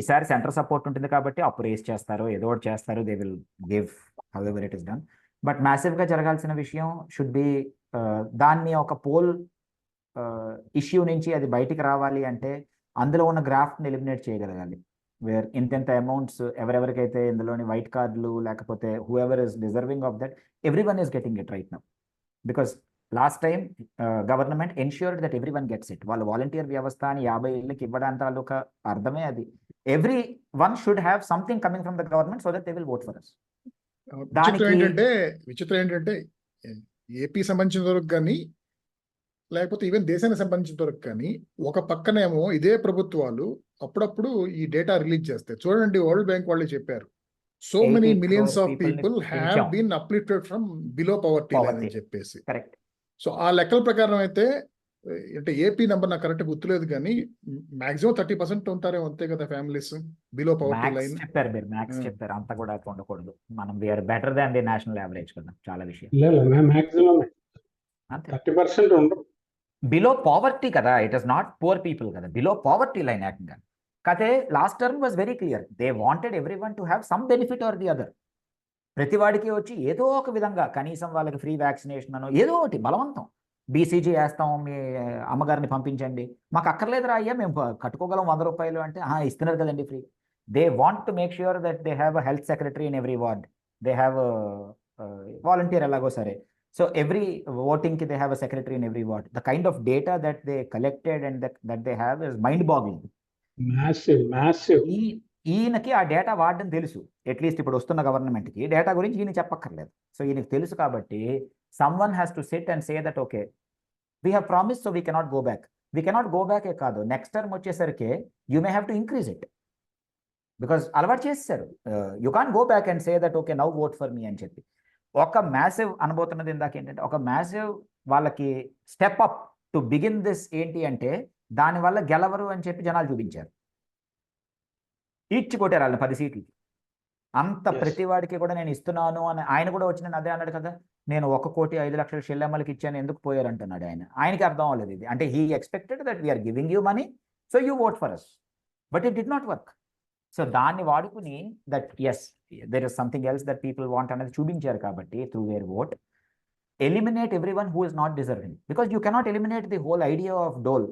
ఈసారి సెంటర్ సపోర్ట్ ఉంటుంది కాబట్టి అప్పు రేస్ చేస్తారు, ఏదో ఒకటి చేస్తారు, they will give however it is done. But మ్యాసివ్గా జరగాల్సిన విషయం షుడ్ బి దాన్ని ఒక పోల్ ఇష్యూ నుంచి అది బయటికి రావాలి అంటే అందులో ఉన్న గ్రాఫ్ట్ని ఎలిమినేట్ చేయగలగాలి. వేర్ ఇంతెంత అమౌంట్స్ ఎవరెవరికైతే ఇందులోని వైట్ కార్డులు లేకపోతే whoever is deserving of that everyone is getting it right now. Because last time government ensured that everyone gets it. వాళ్ళ వాలంటీర్ వ్యవస్థ అని 50 ఏళ్ళకి ఇవ్వడానికి తాలూకా అర్థమే అది. Everyone should have something coming from the government so that they will vote for us. విచిత్రం ఏంటంటే ఏపీ సంబంధించిన వరకు కానీ లేకపోతే ఈవెన్ దేశానికి సంబంధించిన వరకు కానీ ఒక పక్కనేమో ఇదే ప్రభుత్వాలు అప్పుడప్పుడు ఈ డేటా రిలీజ్ చేస్తాయి. చూడండి, వరల్డ్ బ్యాంక్ వాళ్ళే చెప్పారు so many millions of people have been uplifted from below poverty line అని చెప్పేసి. సో ఆ లెక్కల ప్రకారం అయితే అంటే ఏపీ నెంబర్ నాకు కరెక్ట్ గుర్తులేదు కానీ మాక్సిమం 30% ఉంటారేమో అంతే కదా ఫ్యామిలీస్ బిలో పవర్టీ లైన్. చెప్పారు అంత కూడా ఉండకూడదు. మనం we're better than the national average కదా చాలా విషయం. 30% ఉండరు బిలో పావర్టీ కదా. It is not poor people కదా, బిలో పావర్టీ లైన్ ఏకంగా. కాకపోతే last term was very clear, they wanted everyone to have some benefit or the other. ప్రతి వాడికి వచ్చి ఏదో ఒక విధంగా కనీసం వాళ్ళకి ఫ్రీ వ్యాక్సినేషన్ అనో ఏదో ఒకటి బలవంతం, బీసీజీ వేస్తాం, మీ అమ్మగారిని పంపించండి, మాకు అక్కర్లేదురా అయ్యా మేము కట్టుకోగలం 100 రూపాయలు అంటే ఇస్తున్నారు కదండి free. They want to make sure that they have a health secretary in every ward, they have volunteer ఎలాగో సరే. సో ఎవ్రీ ఓటింగ్కి they have a secretary in every ward. The kind of data that they collected and that they have is mind boggling. Massive. ఈయనకి ఆ data వాడడం తెలుసు. At least ఇప్పుడు వస్తున్న గవర్నమెంట్కి డేటా గురించి ఈయన చెప్పక్కర్లేదు. సో ఈయనకి తెలుసు కాబట్టి someone has to sit and say that okay we have promise, so we cannot go back. We cannot go బ్యాకే కాదు, నెక్స్ట్ టర్మ్ వచ్చేసరికి you may have to increase it. Because అలవాటు చేస్తారు. You can go back and say that okay now vote for me అని చెప్పి. ఒక massive అనబోతున్నది ఇందాక ఏంటంటే, ఒక మ్యాసివ్ వాళ్ళకి step up to begin this ఏంటి అంటే, దానివల్ల గెలవరు అని చెప్పి జనాలు చూపించారు. ఈడ్చి కొట్టారు వాళ్ళని 10 సీట్లు. అంత Yes. ప్రతి వాడికి కూడా నేను ఇస్తున్నాను అని ఆయన కూడా వచ్చి నేను అదే అన్నాడు కదా, నేను 1,05,00,000 షెల్లెమ్మలకి ఇచ్చాను ఎందుకు పోయారు అంటున్నాడు ఆయన. ఆయనకి అర్థం అవ్వలేదు ఇది. అంటే he expected that we're giving you money, so you vote for us, but it did not work. So దాన్ని వాడుకుని that as there is something else that people want అనేది చూపించారు కాబట్టి through their vote eliminate everyone who is not deserving. Because you cannot eliminate the whole idea of dole.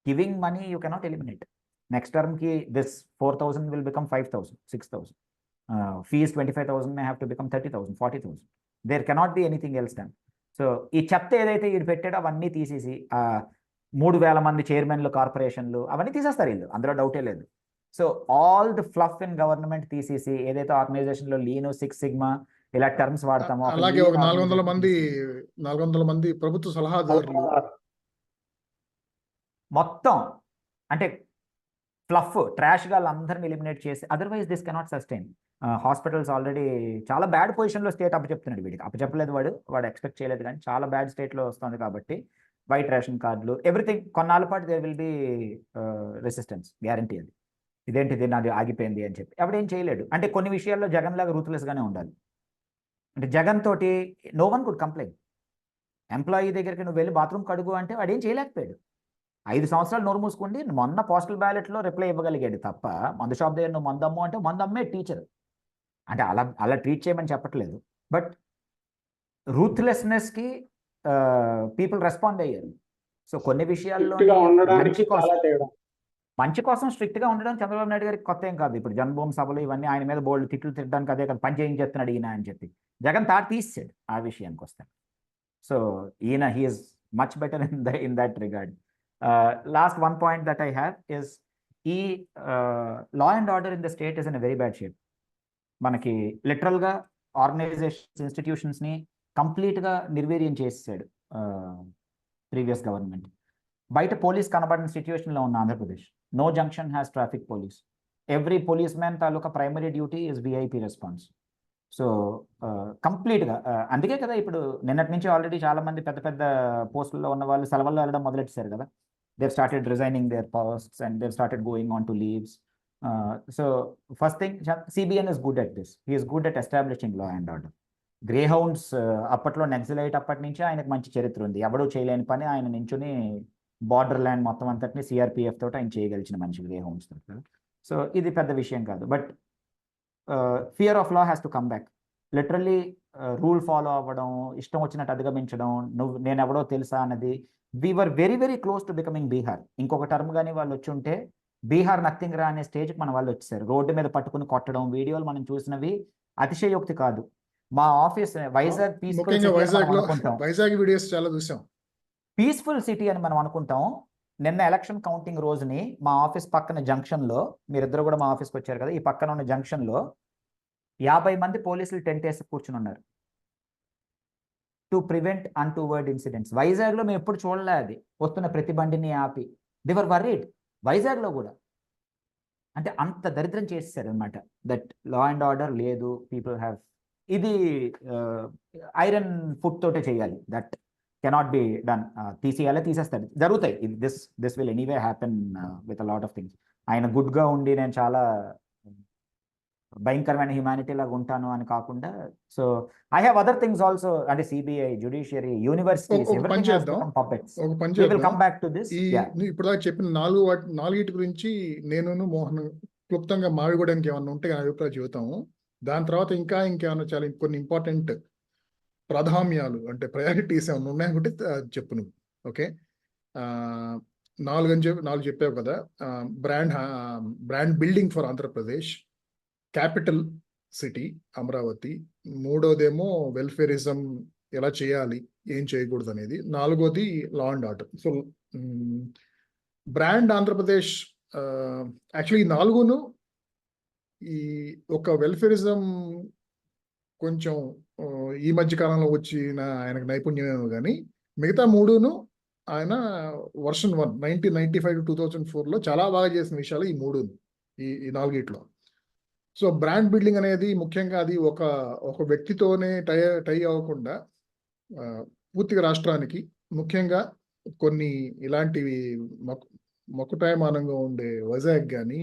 Giving money you cannot eliminate. Next టర్మ్కి this 4,000 will become 5,000, 6,000. Fees 25,000 may have to become 30,000, 40,000. There cannot be anything else done. So ఈ చెత్త ఏదైతే వీడు పెట్టాడో అవన్నీ తీసేసి 3,000 మంది చైర్మన్లు, కార్పొరేషన్లు అవన్నీ తీసేస్తారు వీళ్ళు, అందులో డౌటే లేదు. So all the fluff in government తీసేసి ఏదైతే ఆర్గనైజేషన్లో లీను, 6 సిగ్మా ఇలా టర్మ్స్ వాడతామో, అలాగే ఒక 400 మంది ప్రభుత్వ సలహాదారులు మొత్తం అంటే ఫ్లఫ్ ట్రాష్గా వాళ్ళందరిని ఎలిమినేట్ చేసి, otherwise this cannot sustain. Hospitals already చాలా బ్యాడ్ పొజిషన్లో స్టేట్ అప్పచెప్తున్నాడు వీడికి. అప్పచెప్పలేదు వాడు ఎక్స్పెక్ట్ చేయలేదు, కానీ చాలా బ్యాడ్ స్టేట్లో వస్తుంది కాబట్టి వైట్ రేషన్ కార్డులు ఎవ్రీథింగ్ కొన్నాళ్ళ పాటు there will be resistance, guarantee. అది ఇదేంటిది నాది ఆగిపోయింది అని చెప్పి అప్పుడేం చేయలేడు. అంటే కొన్ని విషయాల్లో జగన్ లాగా రూత్లెస్గానే ఉండాలి. అంటే జగన్ తోటి no one could complaint. Employee దగ్గరికి నువ్వు వెళ్ళి బాత్రూమ్ కడుగు అంటే వాడు ఏం చేయలేకపోయాడు. 5 సంవత్సరాలు నోరు మూసుకుండి మొన్న పోస్టల్ బ్యాలెట్లో రిప్లై ఇవ్వగలిగాడు తప్ప, మందు షాప్ దగ్గర నువ్వు మందమ్ము అంటే మందమ్మే టీచర్. అంటే అలా ట్రీట్ చేయమని చెప్పట్లేదు, బట్ రూత్లెస్నెస్కి పీపుల్ రెస్పాండ్ అయ్యారు. సో కొన్ని విషయాల్లో మంచి కోసం స్ట్రిక్ట్గా ఉండడం చంద్రబాబు నాయుడు గారికి కొత్త ఏం కాదు. ఇప్పుడు జన్మభూమి సభలు ఇవన్నీ ఆయన మీద బోల్డ్ తిట్లు తిట్టడానికి అదే కదా పని చేయించేస్తున్నాడు ఈయన అని చెప్పి జగన్ తాడు తీసాడు ఆ విషయానికి వస్తాడు. సో ఈయన he is much better in that regard. Last one point that I have is law and order in the state is in a very bad shape. మనకి లిటరల్గా ఆర్గనైజేషన్స్, ఇన్స్టిట్యూషన్స్ని కంప్లీట్గా నిర్వీర్యం చేసేసాడు ప్రీవియస్ గవర్నమెంట్. బయట పోలీస్ కనబడిన సిచ్యువేషన్లో ఉన్న Andhra Pradesh. No junction has traffic police. Every police man taluka primary duty is VIP response. So కంప్లీట్గా అందుకే కదా ఇప్పుడు నిన్నటి నుంచి ఆల్రెడీ చాలామంది పెద్ద పెద్ద పోస్టుల్లో ఉన్న వాళ్ళు సెలవుల్లో వెళ్ళడం మొదలెట్టారు కదా. they've started resigning their posts and they've started going on to leaves. So first thing, CBN is good at this. He is good at establishing law and order. Greyhounds అప్పట్లో నెక్సలైట్ అప్పటి నుంచి ఆయనకు మంచి చరిత్ర ఉంది. ఎవడూ చేయలేని పని ఆయన నించుని బార్డర్ ల్యాండ్ మొత్తం అంతటిని సిఆర్పిఎఫ్ తోటి ఆయన చేయగలిచిన మనిషి గ్రేహౌండ్స్ తోటి. సో ఇది పెద్ద విషయం కాదు, but fear of law has to come back. Literally rule follow అవ్వడం, ఇష్టం వచ్చినట్టు అధిగమించడం, నేను ఎవడో తెలుసా అన్నది. We were very very close to becoming Bihar. ఇంకొక టర్మ్ కానీ వాళ్ళు వచ్చి ఉంటే బీహార్ నథింగ్ రా అనే స్టేజ్కి మన వాళ్ళు వచ్చేసారు. రోడ్డు మీద పట్టుకుని కొట్టడం వీడియోలు మనం చూసినవి అతిశయోక్తి కాదు. మా ఆఫీస్ వైజాగ్ వైజాగ్ వీడియోస్ చాలా చూసాం. పీస్ఫుల్ సిటీ అని మనం అనుకుంటాం. నిన్న ఎలక్షన్ కౌంటింగ్ రోజుని మా ఆఫీస్ పక్కన జంక్షన్లో, మీరిద్దరు కూడా మా ఆఫీస్కి వచ్చారు కదా, ఈ పక్కన ఉన్న జంక్షన్లో 50 మంది పోలీసులు టెంట్ వేసి కూర్చుని ఉన్నారు టు ప్రివెంట్ అన్టువర్డ్ ఇన్సిడెంట్స్. వైజాగ్లో మేము ఎప్పుడు చూడలే అది. వస్తున్న ప్రతి బండిని ఆపి దే వర్ వర్రీడ్. వైజాగ్లో కూడా అంటే అంత దరిద్రం చేసేసారు అనమాట. దట్ లా అండ్ ఆర్డర్ లేదు, పీపుల్ హ్యావ్ ఇది ఐరన్ ఫుట్ తోటే చేయాలి. That cannot be done. తీసేస్తాడు, జరుగుతాయి. This will anyway happen with a lot of things. ఆయన గుడ్గా ఉండి నేను చాలా భయంకరమైన హ్యుమానిటీ లాగా ఉంటాను అని కాకుండా, so I have other things also. అంటే CBI, judiciary, universities, come back to this. ఇప్పుడు దాకా చెప్పిన నాలుగిటి గురించి నేను మోహన్ క్లుప్తంగా మావిగూడానికి ఏమన్నా ఉంటే అభిప్రాయం చెబుతాము. దాని తర్వాత ఇంకేమన్నా చాలా కొన్ని ఇంపార్టెంట్ ప్రాధాన్యాలు అంటే ప్రయారిటీస్ ఏమన్నా ఉన్నాయనుకుంటే చెప్పు నువ్వు. ఓకే, 4 చెప్పావు కదా. Brand building for Andhra Pradesh, capital city Amaravati, మూడోదేమో వెల్ఫేరిజం ఎలా చేయాలి, ఏం చేయకూడదు అనేది, నాలుగోది law and order. So brand Andhra Pradesh actually ఈ నాలుగును ఈ ఒక వెల్ఫేరిజం కొంచెం ఈ మధ్య కాలంలో వచ్చిన ఆయనకు నైపుణ్యమేమో కానీ మిగతా మూడును ఆయన వర్షన్ 1 1995 to 2004లో చాలా బాగా చేసిన విషయాలు ఈ మూడు, ఈ నాలుగిట్లో. సో బ్రాండ్ బిల్డింగ్ అనేది ముఖ్యంగా అది ఒక వ్యక్తితోనే టై అవ్వకుండా పూర్తిగా రాష్ట్రానికి, ముఖ్యంగా కొన్ని ఇలాంటివి మక్కుటాయమానంగా ఉండే వైజాగ్ కానీ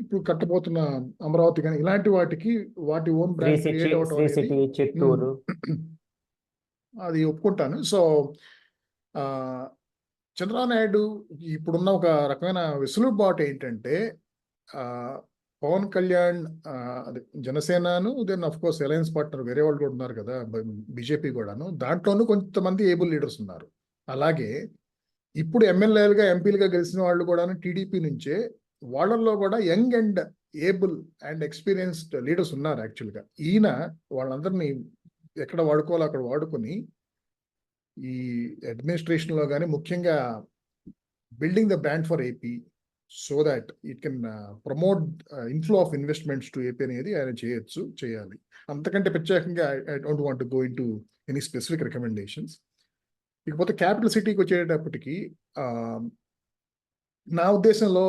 ఇప్పుడు కట్టబోతున్న అమరావతి కానీ ఇలాంటి వాటికి వాటి ఓన్ బ్రాండ్ క్రియేట్ అవ్వటం అనేది చిత్తూరు అది ఒప్పుకుంటాను. సో చంద్రబాబు నాయుడు ఇప్పుడున్న ఒక రకమైన వెసులుబాటు ఏంటంటే పవన్ కళ్యాణ్ అదే జనసేనను, then of course alliance partner వేరే వాళ్ళు కూడా ఉన్నారు కదా, బీజేపీ కూడాను, దాంట్లోనూ కొంతమంది ఏబుల్ లీడర్స్ ఉన్నారు. అలాగే ఇప్పుడు ఎమ్మెల్యేలుగా ఎంపీలుగా గెలిచిన వాళ్ళు కూడాను టీడీపీ నుంచే, వాళ్ళల్లో కూడా young and able and experienced leaders ఉన్నారు. యాక్చువల్గా ఈయన వాళ్ళందరినీ ఎక్కడ వాడుకోవాలో అక్కడ వాడుకొని ఈ అడ్మినిస్ట్రేషన్లో కానీ ముఖ్యంగా building the brand for AP so that it can promote inflow of investments to AP అనేది ఆయన చేయాలి. అంతకంటే ప్రత్యేకంగా I don't want to go into any specific recommendations. ఇకపోతే క్యాపిటల్ సిటీకి వచ్చేటప్పటికి నా ఉద్దేశంలో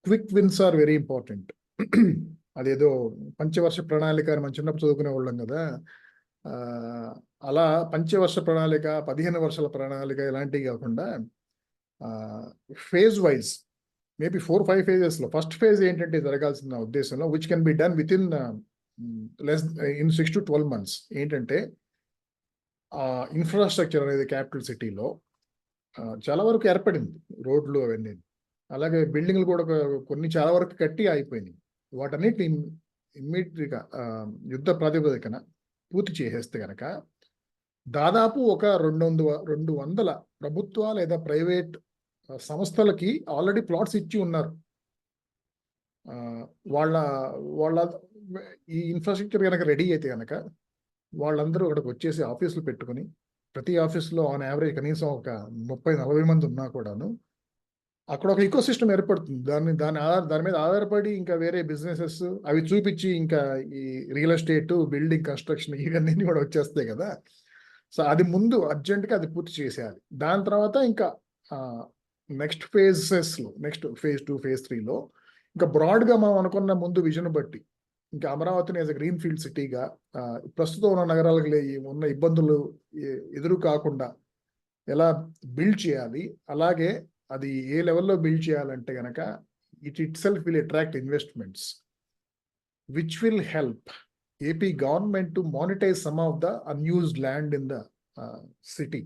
quick wins are very important. అదేదో పంచవర్ష ప్రణాళిక అని మనం చిన్నప్పుడు చదువుకునే వాళ్ళం కదా, అలా పంచవర్ష ప్రణాళిక, 15 వర్షాల ప్రణాళిక ఇలాంటివి కాకుండా phase wise maybe 4-5 phases first phase ఏంటంటే జరగాల్సిన ఉద్దేశంలో which can be done with in 6 to 12 months ఏంటంటే ఇన్ఫ్రాస్ట్రక్చర్ అనేది క్యాపిటల్ సిటీలో చాలా వరకు ఏర్పడింది, రోడ్లు అవన్నీ, అలాగే బిల్డింగ్లు కూడా కొన్ని చాలా వరకు కట్టి అయిపోయినాయి. వాటన్నిటిని ఇమ్మీడియట్గా యుద్ధ ప్రాతిపదికన పూర్తి చేసేస్తే కనుక దాదాపు ఒక 200 ప్రభుత్వ లేదా ప్రైవేట్ సంస్థలకి ఆల్రెడీ ప్లాట్స్ ఇచ్చి ఉన్నారు. వాళ్ళ ఈ ఇన్ఫ్రాస్ట్రక్చర్ కనుక రెడీ అయితే కనుక వాళ్ళందరూ అక్కడికి వచ్చేసి ఆఫీసులు పెట్టుకుని, ప్రతి ఆఫీసులో ఆన్ యావరేజ్ కనీసం ఒక 30-40 మంది ఉన్నా కూడాను అక్కడ ఒక ఈకో సిస్టమ్ ఏర్పడుతుంది. దాని మీద ఆధారపడి ఇంకా వేరే బిజినెసెస్ అవి చూపించి ఇంకా ఈ రియల్ ఎస్టేట్, బిల్డింగ్ కన్స్ట్రక్షన్ ఇవన్నీ కూడా వచ్చేస్తాయి కదా. సో అది ముందు అర్జెంట్గా అది పూర్తి చేసేయాలి. దాని తర్వాత ఇంకా నెక్స్ట్ ఫేజెస్లో, నెక్స్ట్ phase 2, phase 3లో ఇంకా బ్రాడ్గా మనం అనుకున్న ముందు విజన్ బట్టి ఇంకా అమరావతిని యాజ్ అ గ్రీన్ ఫీల్డ్ సిటీగా ప్రస్తుతం ఉన్న నగరాలకు ఉన్న ఇబ్బందులు ఎదురు కాకుండా ఎలా బిల్డ్ చేయాలి, అలాగే అది ఏ లెవెల్లో బిల్డ్ చేయాలంటే కనుక it self will attract investments which will help AP government to monetize some of the unused land in the city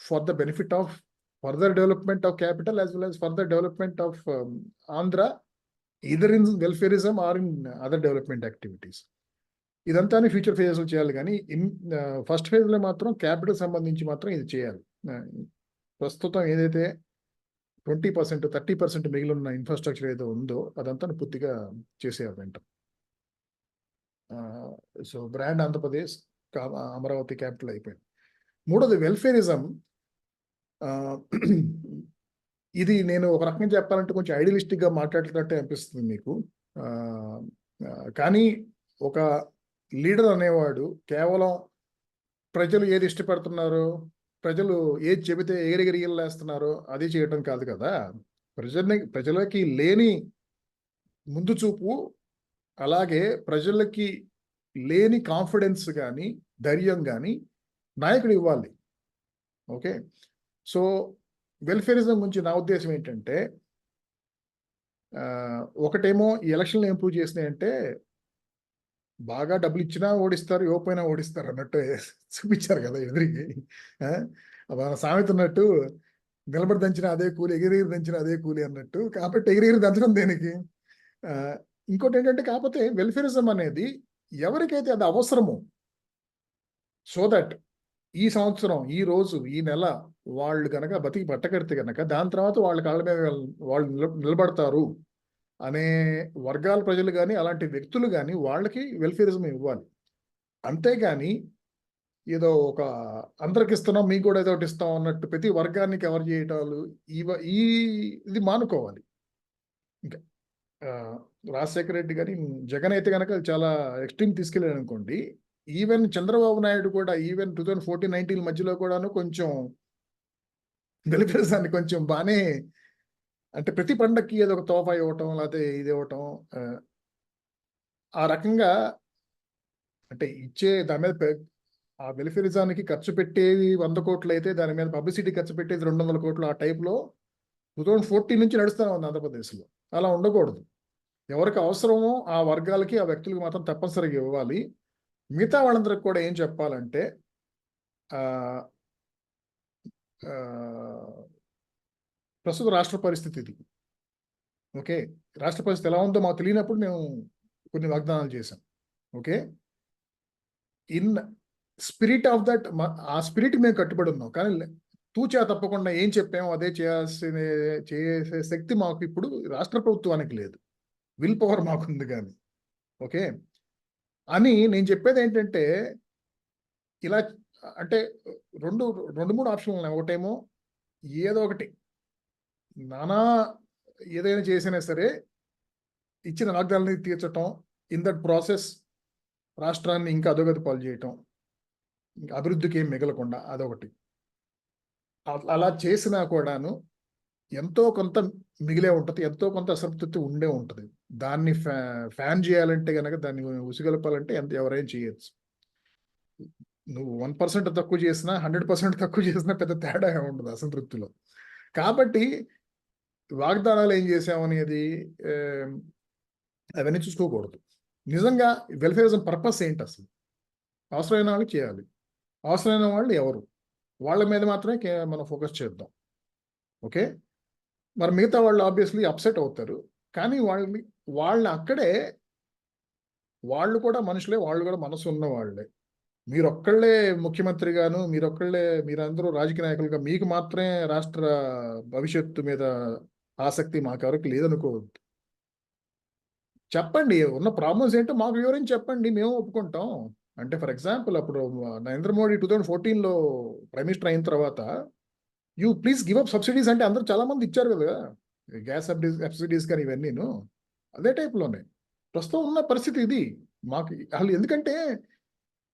for the benefit of further development of capital as well as further development of Andhra, either in welfareism or in other development activities. ఇదంతా future ఫేజెస్లో చేయాలి, కానీ first ఫేజ్లో మాత్రం capital సంబంధించి మాత్రం ఇది చేయాలి. ప్రస్తుతం ఏదైతే 20%, 30% మిగిలిన ఇన్ఫ్రాస్ట్రక్చర్ ఏదో ఉందో అదంతా పూర్తిగా చేసేయాలంట. So brand Andhra Pradesh, Amaravati capital అయిపోయింది. మూడోది వెల్ఫేరిజం. ఇది నేను ఒక రకంగా చెప్పాలంటే కొంచెం ఐడియలిస్టిక్గా మాట్లాడుతున్నట్టే అనిపిస్తుంది మీకు, కానీ ఒక లీడర్ అనేవాడు కేవలం ప్రజలు ఏది ఇష్టపడుతున్నారో, ప్రజలు ఏది చెబితే ఎగిరెగిరిగేస్తున్నారో అది చేయటం కాదు కదా. ప్రజలకి లేని ముందు చూపు, అలాగే ప్రజలకి లేని కాన్ఫిడెన్స్ కానీ ధైర్యం కానీ నాయకుడు ఇవ్వాలి. ఓకే, సో వెల్ఫేరిజం గురించి నా ఉద్దేశం ఏంటంటే, ఒకటేమో ఈ ఎలక్షన్లు ఏం ప్రూవ్ చేసినాయంటే బాగా డబ్బులు ఇచ్చినా ఓడిస్తారు, ఇవ్వకపోయినా ఓడిస్తారు అన్నట్టు చూపించారు కదా ఎదురికి. సామెత ఉన్నట్టు నిలబడి దంచిన అదే కూలి, ఎగిరెగిరి దంచిన అదే కూలి అన్నట్టు. కాబట్టి ఎగిరెగిరి దంచడం దేనికి? ఇంకోటి ఏంటంటే, కాకపోతే వెల్ఫేరిజం అనేది ఎవరికైతే అది అవసరమో, సో దట్ ఈ సంవత్సరం, ఈ రోజు, ఈ నెల వాళ్ళు కనుక బతికి పట్టకడితే కనుక దాని తర్వాత వాళ్ళ కాళ్ళ మీద వాళ్ళు నిలబడతారు అనే వర్గాల ప్రజలు కానీ అలాంటి వ్యక్తులు కానీ వాళ్ళకి వెల్ఫేరిజం ఇవ్వాలి. అంతేగాని ఏదో ఒక అందరికి ఇస్తున్నాం మీకు కూడా ఏదో ఒకటి ఇస్తాం అన్నట్టు ప్రతి వర్గాన్ని కవర్ చేయటాలు ఇది మానుకోవాలి. ఇంకా రాజశేఖర రెడ్డి కానీ జగన్ అయితే కనుక చాలా ఎక్స్ట్రీమ్ తీసుకెళ్ళాడు అనుకోండి. ఈవెన్ చంద్రబాబు నాయుడు కూడా ఈవెన్ 2014-19 మధ్యలో కూడాను కొంచెం వెల్ఫేరిజాన్ని కొంచెం బాగానే, అంటే ప్రతి పండక్కి ఏదో ఒక తోఫా ఇవ్వటం లేకపోతే ఇది ఇవ్వటం, ఆ రకంగా అంటే ఇచ్చే దాని మీద ఆ వెల్ఫేరిజానికి ఖర్చు పెట్టేది 100 కోట్లు అయితే దాని మీద పబ్లిసిటీ ఖర్చు పెట్టేది 200 కోట్లు. ఆ టైప్లో 2014 నుంచి నడుస్తూనే ఉంది ఆంధ్రప్రదేశ్లో. అలా ఉండకూడదు. ఎవరికి అవసరమో ఆ వర్గాలకి ఆ వ్యక్తులకు మాత్రం తప్పనిసరిగా ఇవ్వాలి. మిగతా వాళ్ళందరికి కూడా ఏం చెప్పాలంటే ప్రస్తుత రాష్ట్ర పరిస్థితి ఇది. ఓకే, రాష్ట్ర పరిస్థితి ఎలా ఉందో మాకు తెలియనప్పుడు మేము కొన్ని వాగ్దానాలు చేశాం. Okay, in spirit of that ఆ స్పిరిట్ మేము కట్టుబడి ఉన్నాం. కానీ తూచా తప్పకుండా ఏం చెప్పామో అదే చేసే శక్తి మాకు ఇప్పుడు రాష్ట్ర ప్రభుత్వానికి లేదు. విల్ పవర్ మాకుంది కానీ. ఓకే అని నేను చెప్పేది ఏంటంటే, ఇలా అంటే రెండు మూడు ఆప్షన్లు ఉన్నాయి. ఒకటేమో ఏదో ఒకటి నానా ఏదైనా చేసినా సరే ఇచ్చిన వాగ్దానాన్ని తీర్చటం, ఇన్ దట్ ప్రాసెస్ రాష్ట్రాన్ని ఇంకా అధోగతి పాలు చేయటం, ఇంకా అభివృద్ధికి ఏం మిగలకుండా, అదొకటి. అలా చేసినా కూడాను ఎంతో కొంత మిగిలే ఉంటుంది, ఎంతో కొంత అసంతృప్తి ఉండే ఉంటుంది. దాన్ని ఫ్యాన్ చేయాలంటే కనుక, దాన్ని ఉసిగొలపాలంటే ఎవరైనా చేయొచ్చు. నువ్వు 1% తక్కువ చేసినా 100% తక్కువ చేసినా పెద్ద తేడా ఉండదు అసంతృప్తిలో. కాబట్టి వాగ్దానాలు ఏం చేసామనేది అవన్నీ చూసుకోకూడదు. నిజంగా వెల్ఫేరిజం పర్పస్ ఏంటి అసలు? అవసరమైన వాళ్ళు చేయాలి. అవసరమైన వాళ్ళు ఎవరు, వాళ్ళ మీద మాత్రమే మనం ఫోకస్ చేద్దాం. ఓకే, మరి మిగతా వాళ్ళు ఆబ్వియస్లీ అప్సెట్ అవుతారు. కానీ వాళ్ళని అక్కడే, వాళ్ళు కూడా మనుషులే, వాళ్ళు కూడా మనసు ఉన్న వాళ్ళే. మీరొక్కళ్ళే ముఖ్యమంత్రిగాను, మీరందరూ రాజకీయ నాయకులుగా మీకు మాత్రమే రాష్ట్ర భవిష్యత్తు మీద ఆసక్తి మాకెవరికి లేదనుకోవద్దు. చెప్పండి, ఉన్న ప్రాబ్లమ్స్ ఏంటో మాకు వివరించి చెప్పండి, మేము ఒప్పుకుంటాం. అంటే ఫర్ ఎగ్జాంపుల్, అప్పుడు నరేంద్ర మోడీ 2014లో ప్రైమ్ మినిస్టర్ అయిన తర్వాత you please give up subsidies అంటే అందరూ చాలా మంది ఇచ్చారు కదా, గ్యాస్ సబ్సిడీస్ కానీ ఇవన్నీను. అదే టైప్లోనే ప్రస్తుతం ఉన్న పరిస్థితి ఇది. మాకు అసలు ఎందుకంటే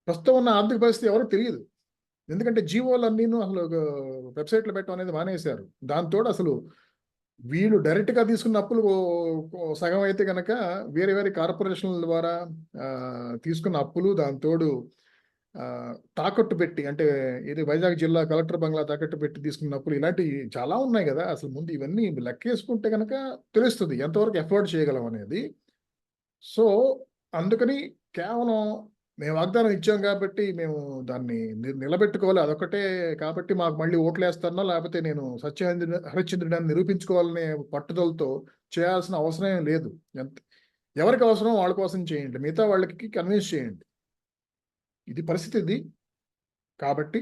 ప్రస్తుతం ఉన్న ఆర్థిక పరిస్థితి ఎవరో తెలియదు. ఎందుకంటే జీవోలన్నీను అసలు వెబ్సైట్లో పెట్టడం అనేది మానేశారు. దాంతో అసలు వీళ్ళు డైరెక్ట్గా తీసుకున్న అప్పులు సగం అయితే కనుక వేరే కార్పొరేషన్ల ద్వారా తీసుకున్న అప్పులు, దాంతోడు తాకట్టు పెట్టి, అంటే ఇది వైజాగ్ జిల్లా కలెక్టర్ బంగ్లా తాకట్టు పెట్టి తీసుకున్న అప్పులు, ఇలాంటివి చాలా ఉన్నాయి కదా. అసలు ముందు ఇవన్నీ లెక్కేసుకుంటే కనుక తెలుస్తుంది ఎంతవరకు ఎఫోర్డ్ చేయగలం అనేది. సో అందుకని కేవలం మేము వాగ్దానం ఇచ్చాం కాబట్టి మేము దాన్ని నిలబెట్టుకోవాలి, అదొకటే. కాబట్టి మాకు మళ్ళీ ఓట్లు వేస్తానో లేకపోతే నేను హరిశ్చంద్రుడిని నిరూపించుకోవాలనే పట్టుదలతో చేయాల్సిన అవసరం ఏం లేదు. ఎవరికి అవసరం వాళ్ళ కోసం చేయండి, మిగతా వాళ్ళకి కన్విన్స్ చేయండి. ఇది పరిస్థితి ఇది. కాబట్టి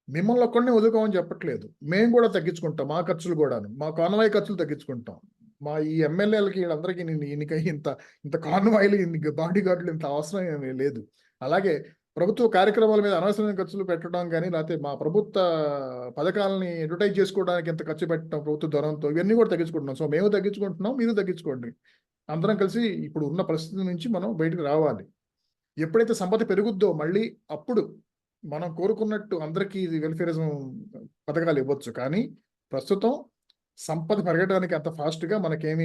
మిమ్మల్ని ఒక్కడిని వదులుకోమని చెప్పట్లేదు, మేము కూడా తగ్గించుకుంటాం మా ఖర్చులు కూడాను, మా కాన్వాయ్ ఖర్చులు తగ్గించుకుంటాం. మా ఈ ఎమ్మెల్యేలకి వీళ్ళందరికీ ఇంత కాన్వాయ్లు, బాడీ గార్డులు ఇంత అవసరం ఏమీ లేదు. అలాగే ప్రభుత్వ కార్యక్రమాల మీద అనవసరమైన ఖర్చులు పెట్టడం కానీ, లేకపోతే మా ప్రభుత్వ పథకాలని అడ్వర్టైజ్ చేసుకోవడానికి ఎంత ఖర్చు పెట్టడం ప్రభుత్వ ధనంతో, ఇవన్నీ కూడా తగ్గించుకుంటున్నాం. సో మేము తగ్గించుకుంటున్నాం, మీరు తగ్గించుకోండి. అందరం కలిసి ఇప్పుడు ఉన్న పరిస్థితి నుంచి మనం బయటకు రావాలి. ఎప్పుడైతే సంపద పెరుగుద్దో మళ్ళీ అప్పుడు మనం కోరుకున్నట్టు అందరికీ ఇది వెల్ఫేరిజం పథకాలు ఇవ్వచ్చు. కానీ ప్రస్తుతం సంపద పెరగడానికి అంత ఫాస్ట్గా మనకేమీ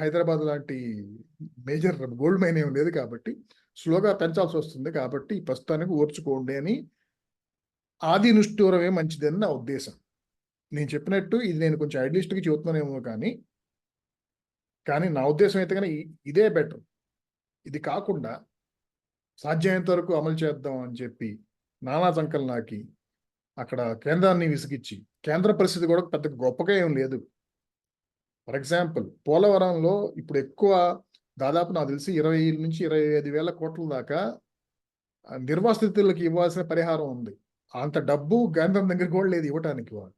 హైదరాబాద్ లాంటి మేజర్ గోల్డ్ మైన్ ఏమి లేదు కాబట్టి స్లోగా పెంచాల్సి వస్తుంది. కాబట్టి ప్రస్తుతానికి ఓర్చుకోండి అని, ఆది నిష్ఠూరమే మంచిదని నా ఉద్దేశం. నేను చెప్పినట్టు ఇది నేను కొంచెం ఐడియలిస్ట్గా చెబుతున్నానేమో కానీ నా ఉద్దేశం అయితే కానీ ఇదే బెటర్. ఇది కాకుండా సాధ్యమైనంత వరకు అమలు చేద్దాం అని చెప్పి నానా సంకలనాకి అక్కడ కేంద్రాన్ని విసిగిచ్చి, కేంద్ర పరిస్థితి కూడా పెద్ద గొప్పగా ఏం లేదు. ఫర్ ఎగ్జాంపుల్ పోలవరంలో ఇప్పుడు ఎక్కువ, దాదాపు నాకు తెలిసి 20 నుంచి 25 వేల కోట్ల దాకా నిర్వాసితులకి ఇవ్వాల్సిన పరిహారం ఉంది. అంత డబ్బు కేంద్రం దగ్గర కూడా లేదు ఇవ్వటానికి వాళ్ళు.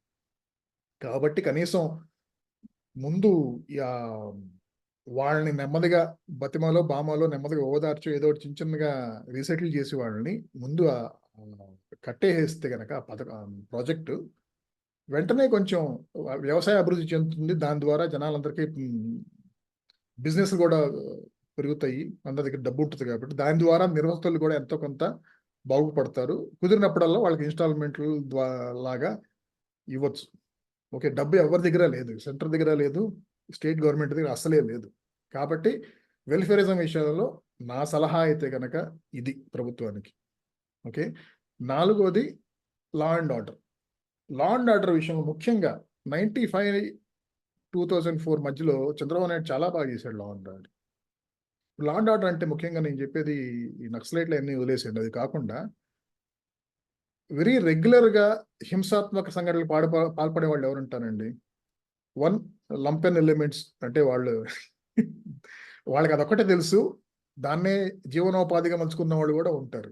కాబట్టి కనీసం ముందు వాళ్ళని నెమ్మదిగా బతిమాలో బామాలో నెమ్మదిగా ఓదార్చో ఏదో ఒకటి చిన్న చిన్నగా రీసెటిల్ చేసి వాళ్ళని ముందు కట్టేస్తే కనుక ప్రాజెక్టు వెంటనే కొంచెం వ్యవసాయ అభివృద్ధి చెందుతుంది. దాని ద్వారా జనాలందరికీ బిజినెస్ కూడా పెరుగుతాయి, అందరి దగ్గర డబ్బు ఉంటుంది కాబట్టి దాని ద్వారా నిర్వాహకులు కూడా ఎంతో కొంత బాగుపడతారు. కుదిరినప్పుడల్లా వాళ్ళకి ఇన్స్టాల్మెంట్లు లాగా ఇవ్వచ్చు. ఓకే, డబ్బు ఎవరి దగ్గర లేదు, సెంటర్ దగ్గర లేదు, స్టేట్ గవర్నమెంట్ దగ్గర అసలే లేదు. కాబట్టి వెల్ఫేరిజం విషయాలలో నా సలహా అయితే కనుక ఇది ప్రభుత్వానికి. ఓకే, 4వది law and order. Law and order విషయంలో ముఖ్యంగా 95-2004 మధ్యలో చంద్రబాబు నాయుడు చాలా బాగా చేశాడు law and order. Law and order అంటే ముఖ్యంగా నేను చెప్పేది ఈ నక్సలైట్లు అన్నీ వదిలేసేయండి. అది కాకుండా వెరీ రెగ్యులర్గా హింసాత్మక సంఘటనలు పాల్పడే వాళ్ళు ఎవరుంటారండి? 1 లంపెన్ ఎలిమెంట్స్, అంటే వాళ్ళకి అదొక్కటే తెలుసు, దాన్నే జీవనోపాధిగా మలుచుకున్న వాళ్ళు కూడా ఉంటారు.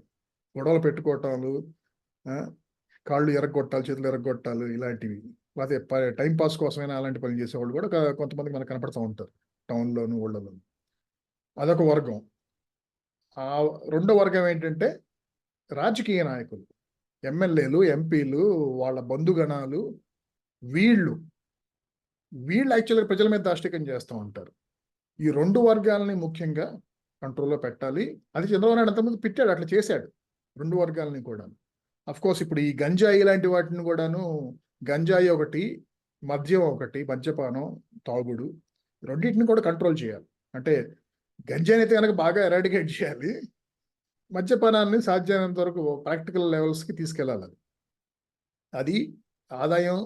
గొడవలు పెట్టుకోవటాలు, కాళ్ళు ఎరగొట్టాలి, చేతులు ఎరగొట్టాలి, ఇలాంటివి. లేకపోతే టైం పాస్ కోసమైనా అలాంటి పనులు చేసేవాళ్ళు కూడా కొంతమంది మనకు కనపడుతూ ఉంటారు టౌన్లోను, ఊళ్ళలోను. అదొక వర్గం. ఆ రెండో వర్గం ఏంటంటే రాజకీయ నాయకులు, ఎమ్మెల్యేలు, ఎంపీలు, వాళ్ళ బంధుగణాలు, వీళ్ళు యాక్చువల్గా ప్రజల మీద దాష్టికం చేస్తూ ఉంటారు. ఈ 2 వర్గాలని ముఖ్యంగా కంట్రోల్లో పెట్టాలి. అది చంద్రబాబు నాయుడు అంతకుముందు పెట్టాడు, అట్లా చేశాడు 2 వర్గాలని కూడా. అఫ్ కోర్స్ ఇప్పుడు ఈ గంజాయి లాంటి వాటిని కూడాను, గంజాయి ఒకటి, మద్యం ఒకటి, మద్యపానం, తాగుడు, రెండింటిని కూడా కంట్రోల్ చేయాలి. అంటే గంజాయిని అయితే కనుక బాగా ఎరాడికేట్ చేయాలి, మద్యపానాన్ని సాధ్యమైనంత వరకు ప్రాక్టికల్ లెవెల్స్కి తీసుకెళ్ళాలి. అది ఆదాయం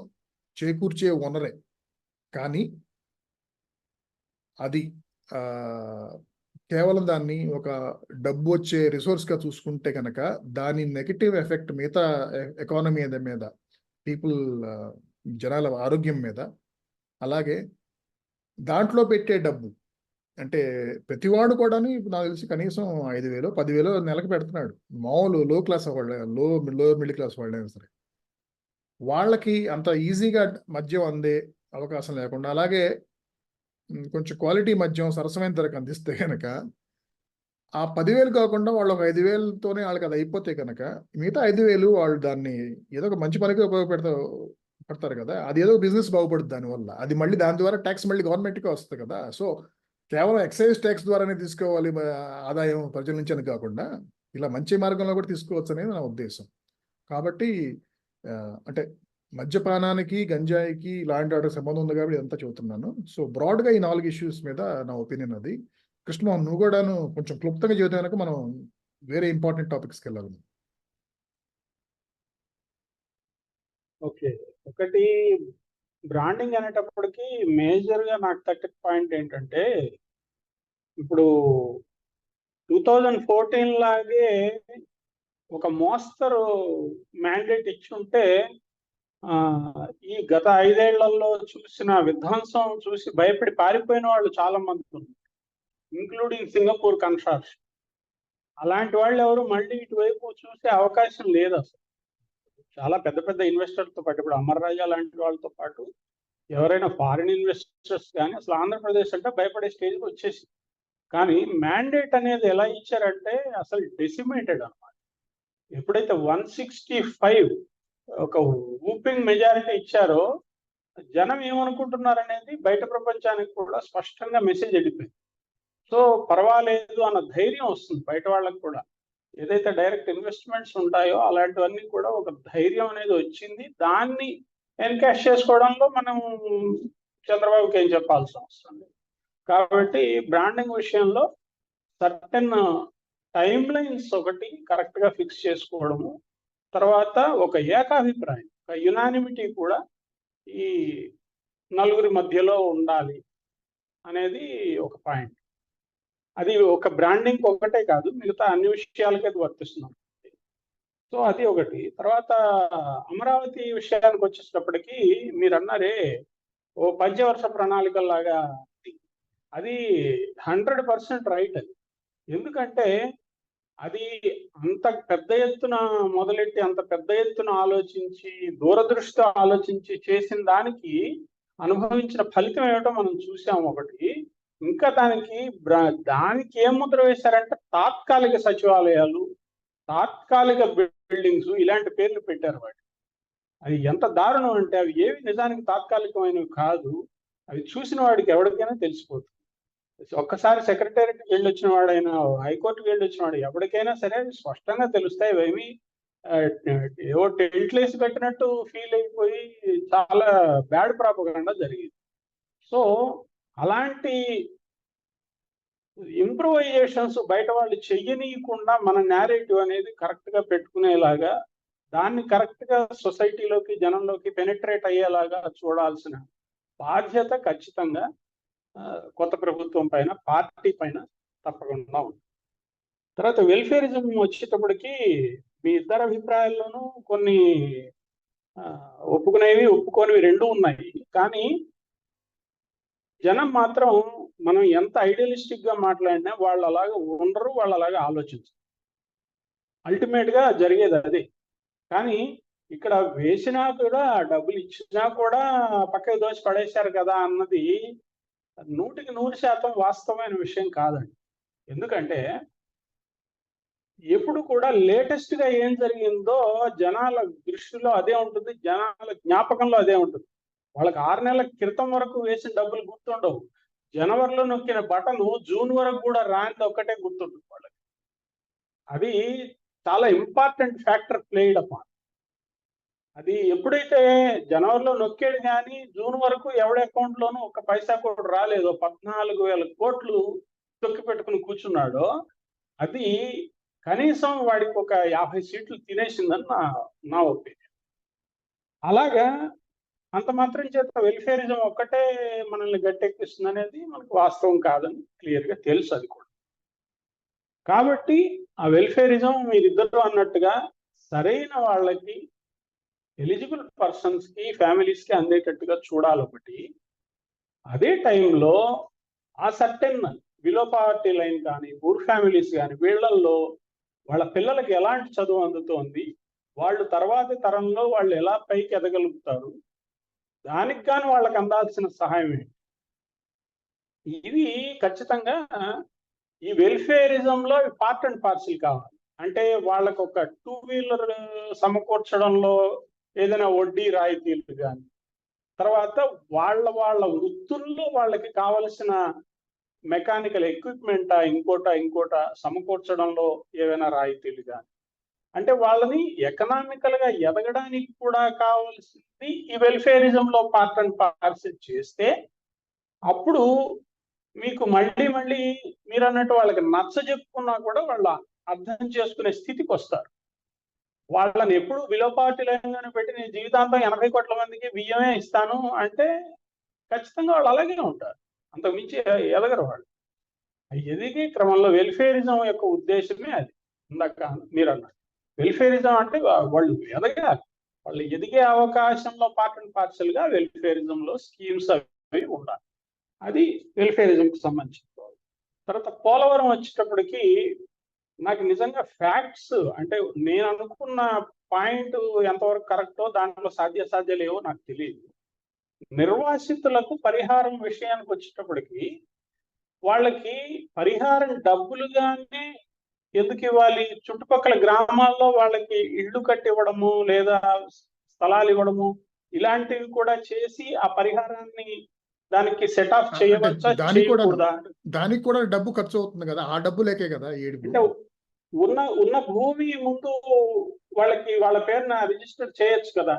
చేకూర్చే వనరే, కానీ అది కేవలం దాన్ని ఒక డబ్బు వచ్చే రిసోర్స్గా చూసుకుంటే కనుక దాని నెగిటివ్ ఎఫెక్ట్ మిగతా ఎకానమీ మీద, పీపుల్, జనాల ఆరోగ్యం మీద, అలాగే దాంట్లో పెట్టే డబ్బు, అంటే ప్రతివాడు కూడా నాకు తెలిసి కనీసం 5,000 10,000 నెలకు పెడుతున్నాడు. మామూలు లో క్లాస్ వాళ్ళు, లో మిడిల్ క్లాస్ వాళ్ళైనా సరే, వాళ్ళకి అంత ఈజీగా మద్యం అందే అవకాశం లేకుండా, అలాగే కొంచెం క్వాలిటీ మద్యం సరసమైన ధరకు అందిస్తే కనుక ఆ 10,000 కాకుండా వాళ్ళు ఒక 5,000తోనే వాళ్ళకి అది అయిపోతే కనుక మిగతా 5,000 వాళ్ళు దాన్ని ఏదో ఒక మంచి పనికి ఉపయోగపడతారు కదా. అది ఏదో బిజినెస్ బాగుపడుతుంది దానివల్ల. అది మళ్ళీ దాని ద్వారా ట్యాక్స్ మళ్ళీ గవర్నమెంట్కే వస్తుంది కదా. సో కేవలం ఎక్సైజ్ ట్యాక్స్ ద్వారానే తీసుకోవాలి ఆదాయం ప్రజల నుంచి అని కాకుండా ఇలా మంచి మార్గంలో కూడా తీసుకోవచ్చు అనేది నా ఉద్దేశం. కాబట్టి అంటే మద్యపానానికి, గంజాయికి, లాంటి ఆర్డర్ సంబంధం ఉంది కాబట్టి ఇదంతా చెబుతున్నాను. సో బ్రాడ్గా ఈ 4 ఇష్యూస్ మీద నా ఒపీనియన్ అది. కృష్ణమోహన్, నువ్వు కూడాను కొంచెం క్లుప్తంగా చెబితే కనుక మనం వేరే ఇంపార్టెంట్ టాపిక్స్కి వెళ్ళాలి. ఓకే, ఒకటి బ్రాండింగ్ అనేటప్పటికి మేజర్గా నాకు తట్టిన పాయింట్ ఏంటంటే, ఇప్పుడు 2014 లాగే ఒక మోస్తరు మ్యాండేట్ ఇచ్చి ఉంటే ఈ గత 5 ఏళ్లలో చూసిన విధ్వంసం చూసి భయపడి పారిపోయిన వాళ్ళు చాలా మంది ఉన్నారు, ఇంక్లూడింగ్ సింగపూర్ కన్సార్టియం. అలాంటి వాళ్ళు ఎవరు మళ్ళీ ఇటువైపు చూసే అవకాశం లేదు అసలు. చాలా పెద్ద పెద్ద ఇన్వెస్టర్తో పాటు, ఇప్పుడు అమర్ రాజా లాంటి వాళ్ళతో పాటు ఎవరైనా ఫారిన్ ఇన్వెస్టర్స్ కానీ అసలు ఆంధ్రప్రదేశ్ అంటే భయపడే స్టేజ్కి వచ్చేసి. కానీ మ్యాండేట్ అనేది ఎలా ఇచ్చారంటే అసలు డెసిమేటెడ్ అన్నమాట. ఎప్పుడైతే 165 ఒక ఊపింగ్ మెజారిటీ ఇచ్చారో జనం ఏమనుకుంటున్నారు అనేది బయట ప్రపంచానికి కూడా స్పష్టంగా మెసేజ్ వెళ్ళిపోయింది. సో పర్వాలేదు అన్న ధైర్యం వస్తుంది బయట వాళ్ళకి కూడా. ఏదైతే డైరెక్ట్ ఇన్వెస్ట్మెంట్స్ ఉంటాయో అలాంటివన్నీ కూడా ఒక ధైర్యం అనేది వచ్చింది. దాన్ని ఎన్కాష్ చేసుకోవడంలో మనం చంద్రబాబుకి ఏం చెప్పాల్సిన అవసరం లేదు. కాబట్టి బ్రాండింగ్ విషయంలో సర్టెన్ టైం లైన్స్ ఒకటి కరెక్ట్గా ఫిక్స్ చేసుకోవడము, తర్వాత ఒక ఏకాభిప్రాయం, ఒక యునానిమిటీ కూడా ఈ నలుగురి మధ్యలో ఉండాలి అనేది ఒక పాయింట్. అది ఒక బ్రాండింగ్ ఒకటే కాదు, మిగతా అన్ని విషయాలకి అది వర్తిస్తున్నాం. సో అది ఒకటి. తర్వాత అమరావతి విషయానికి వచ్చేటప్పటికి మీరు అన్నారే ఓ పంచవర్ష ప్రణాళికలాగా, అది 100% రైట్. అది ఎందుకంటే అది అంత పెద్ద ఎత్తున మొదలెట్టి అంత పెద్ద ఎత్తున ఆలోచించి దూరదృష్టితో ఆలోచించి చేసిన దానికి అనుభవించిన ఫలితం ఏమిటో మనం చూసాం. ఒకటి ఇంకా దానికి ఏం ముద్ర వేశారంటే తాత్కాలిక సచివాలయాలు, తాత్కాలిక బిల్డింగ్స్ ఇలాంటి పేర్లు పెట్టారు వాటి. అది ఎంత దారుణం అంటే అవి ఏవి నిజానికి తాత్కాలికమైనవి కాదు. అవి చూసిన వాడికి ఎవరికైనా తెలిసిపోతుంది. ఒక్కసారి సెక్రటేరియట్కి వెళ్ళొచ్చిన వాడైనా, హైకోర్టుకి వెళ్ళొచ్చిన వాడు ఎవరికైనా సరే స్పష్టంగా తెలుస్తాయి. ఇవేమి ఏవో టెంట్లేసి పెట్టినట్టు ఫీల్ అయిపోయి చాలా బ్యాడ్ ప్రాపగండా జరిగింది. సో అలాంటి ఇంప్రూవైజేషన్స్ బయట వాళ్ళు చెయ్యనీయకుండా మన నేరేటివ్ అనేది కరెక్ట్ గా పెట్టుకునేలాగా, దాన్ని కరెక్ట్ గా సొసైటీలోకి, జనంలోకి పెనిట్రేట్ అయ్యేలాగా చూడాల్సిన బాధ్యత ఖచ్చితంగా కొత్త ప్రభుత్వం పైన, పార్టీ పైన తప్పకుండా ఉంది. తర్వాత వెల్ఫేరిజం వచ్చేటప్పటికి మీ ఇద్దరు అభిప్రాయాల్లోనూ కొన్ని ఒప్పుకునేవి, ఒప్పుకోనివి రెండు ఉన్నాయి. కానీ జనం మాత్రం మనం ఎంత ఐడియలిస్టిక్ గా మాట్లాడినా వాళ్ళు అలాగా ఉండరు, వాళ్ళు అలాగా ఆలోచించరు. అల్టిమేట్ గా జరిగేది అదే. కానీ ఇక్కడ వేసినా కూడా, డబ్బులు ఇచ్చినా కూడా పక్కకి దోచి పడేశారు కదా అన్నది 100% వాస్తవమైన విషయం కాదండి. ఎందుకంటే ఎప్పుడు కూడా లేటెస్ట్ గా ఏం జరిగిందో జనాల దృష్టిలో అదే ఉంటుంది, జనాల జ్ఞాపకంలో అదే ఉంటుంది. వాళ్ళకి 6 నెలల క్రితం వరకు వేసిన డబ్బులు గుర్తుండవు. జనవరిలో నొక్కిన బటన్ జూన్ వరకు కూడా రానిది ఒక్కటే గుర్తుంటుంది వాళ్ళకి. అది చాలా ఇంపార్టెంట్ ఫ్యాక్టర్ ప్లేడ్ అపాన్. అది ఎప్పుడైతే జనవరిలో నొక్కాడు కానీ జూన్ వరకు ఎవడి అకౌంట్ లోనూ ఒక్క పైసా కూడా రాలేదో, 14,000 కోట్లు తొక్కి పెట్టుకుని కూర్చున్నాడో, అది కనీసం వాడికి ఒక 50 సీట్లు తినేసిందని నా ఒపీనియన్. అలాగా అంత మాత్రం చేత వెల్ఫేరిజం ఒక్కటే మనల్ని గట్టెక్కిస్తుంది అనేది మనకు వాస్తవం కాదని క్లియర్ గా తెలుసు అది కూడా. కాబట్టి ఆ వెల్ఫేరిజం మీరిద్దరు అన్నట్టుగా సరైన వాళ్ళకి, ఎలిజిబుల్ పర్సన్స్ కి, ఫ్యామిలీస్ కి అందేటట్టుగా చూడాలి ఒకటి. అదే టైంలో ఆ సర్టెన్ బిలో పావర్టీ లైన్ కానీ, పూర్ ఫ్యామిలీస్ కానీ, వీళ్ళల్లో వాళ్ళ పిల్లలకి ఎలాంటి చదువు అందుతోంది, వాళ్ళు తర్వాతి తరంలో వాళ్ళు ఎలా పైకి ఎదగలుగుతారు, దానికి కానీ వాళ్ళకి అందాల్సిన సహాయం ఏంటి, ఇవి ఖచ్చితంగా ఈ వెల్ఫేరిజంలో పార్ట్ అండ్ పార్సిల్ కావాలి. అంటే వాళ్ళకు ఒక 2 వీలర్ సమకూర్చడంలో ఏదైనా వడ్డీ రాయితీలు కానీ, తర్వాత వాళ్ళ వృత్తుల్లో వాళ్ళకి కావలసిన మెకానికల్ ఎక్విప్మెంట్ ఇంకోట సమకూర్చడంలో ఏవైనా రాయితీలు కానీ, అంటే వాళ్ళని ఎకనామికల్ గా ఎదగడానికి కూడా కావాల్సింది ఈ వెల్ఫేరిజంలో పార్ట్ అండ్ పార్సిల్ చేస్తే, అప్పుడు మీకు మళ్ళీ మీరు అన్నట్టు వాళ్ళకి నచ్చ చెప్పుకున్నా కూడా వాళ్ళు అర్థం చేసుకునే స్థితికి వస్తారు. వాళ్ళని ఎప్పుడు బిలో పావర్టీ లైన్లోనే పెట్టి నేను జీవితాంతం 80 కోట్ల మందికి బియ్యమే ఇస్తాను అంటే ఖచ్చితంగా వాళ్ళు అలాగే ఉంటారు. అంతకు మించి ఎదగరు వాళ్ళు. ఎదిగే క్రమంలో వెల్ఫేరిజం యొక్క ఉద్దేశమే అది. ఇందాక మీరు అన్నారు వెల్ఫేరిజం అంటే వాళ్ళు ఎదగాలి, వాళ్ళు ఎదిగే అవకాశంలో పార్ట్ అండ్ పార్సల్ గా వెల్ఫేరిజంలో స్కీమ్స్ అవి ఉండాలి. అది వెల్ఫేరిజంకి సంబంధించిన. తర్వాత పోలవరం వచ్చేటప్పటికి నాకు నిజంగా ఫ్యాక్ట్స్ అంటే నేను అనుకున్న పాయింట్ ఎంతవరకు కరెక్టో, దాంట్లో సాధ్యాసాధ్యాలు ఏవో నాకు తెలియదు. నిర్వాసితులకు పరిహారం విషయానికి వచ్చేటప్పటికి వాళ్ళకి పరిహారం డబ్బులుగానే ఎందుకు ఇవ్వాలి? చుట్టుపక్కల గ్రామాల్లో వాళ్ళకి ఇళ్ళు కట్టివ్వడము లేదా స్థలాలు ఇవ్వడము ఇలాంటివి కూడా చేసి ఆ పరిహారాన్ని దానికి సెట్ ఆఫ్ చేయవచ్చా, చేయకూడదా? దానికి కూడా డబ్బు ఖర్చు అవుతుంది కదా, ఆ డబ్బు లేకే కదా ఏడుపు. అంటే ఉన్న భూమి ముందు వాళ్ళకి వాళ్ళ పేరున రిజిస్టర్ చేయొచ్చు కదా.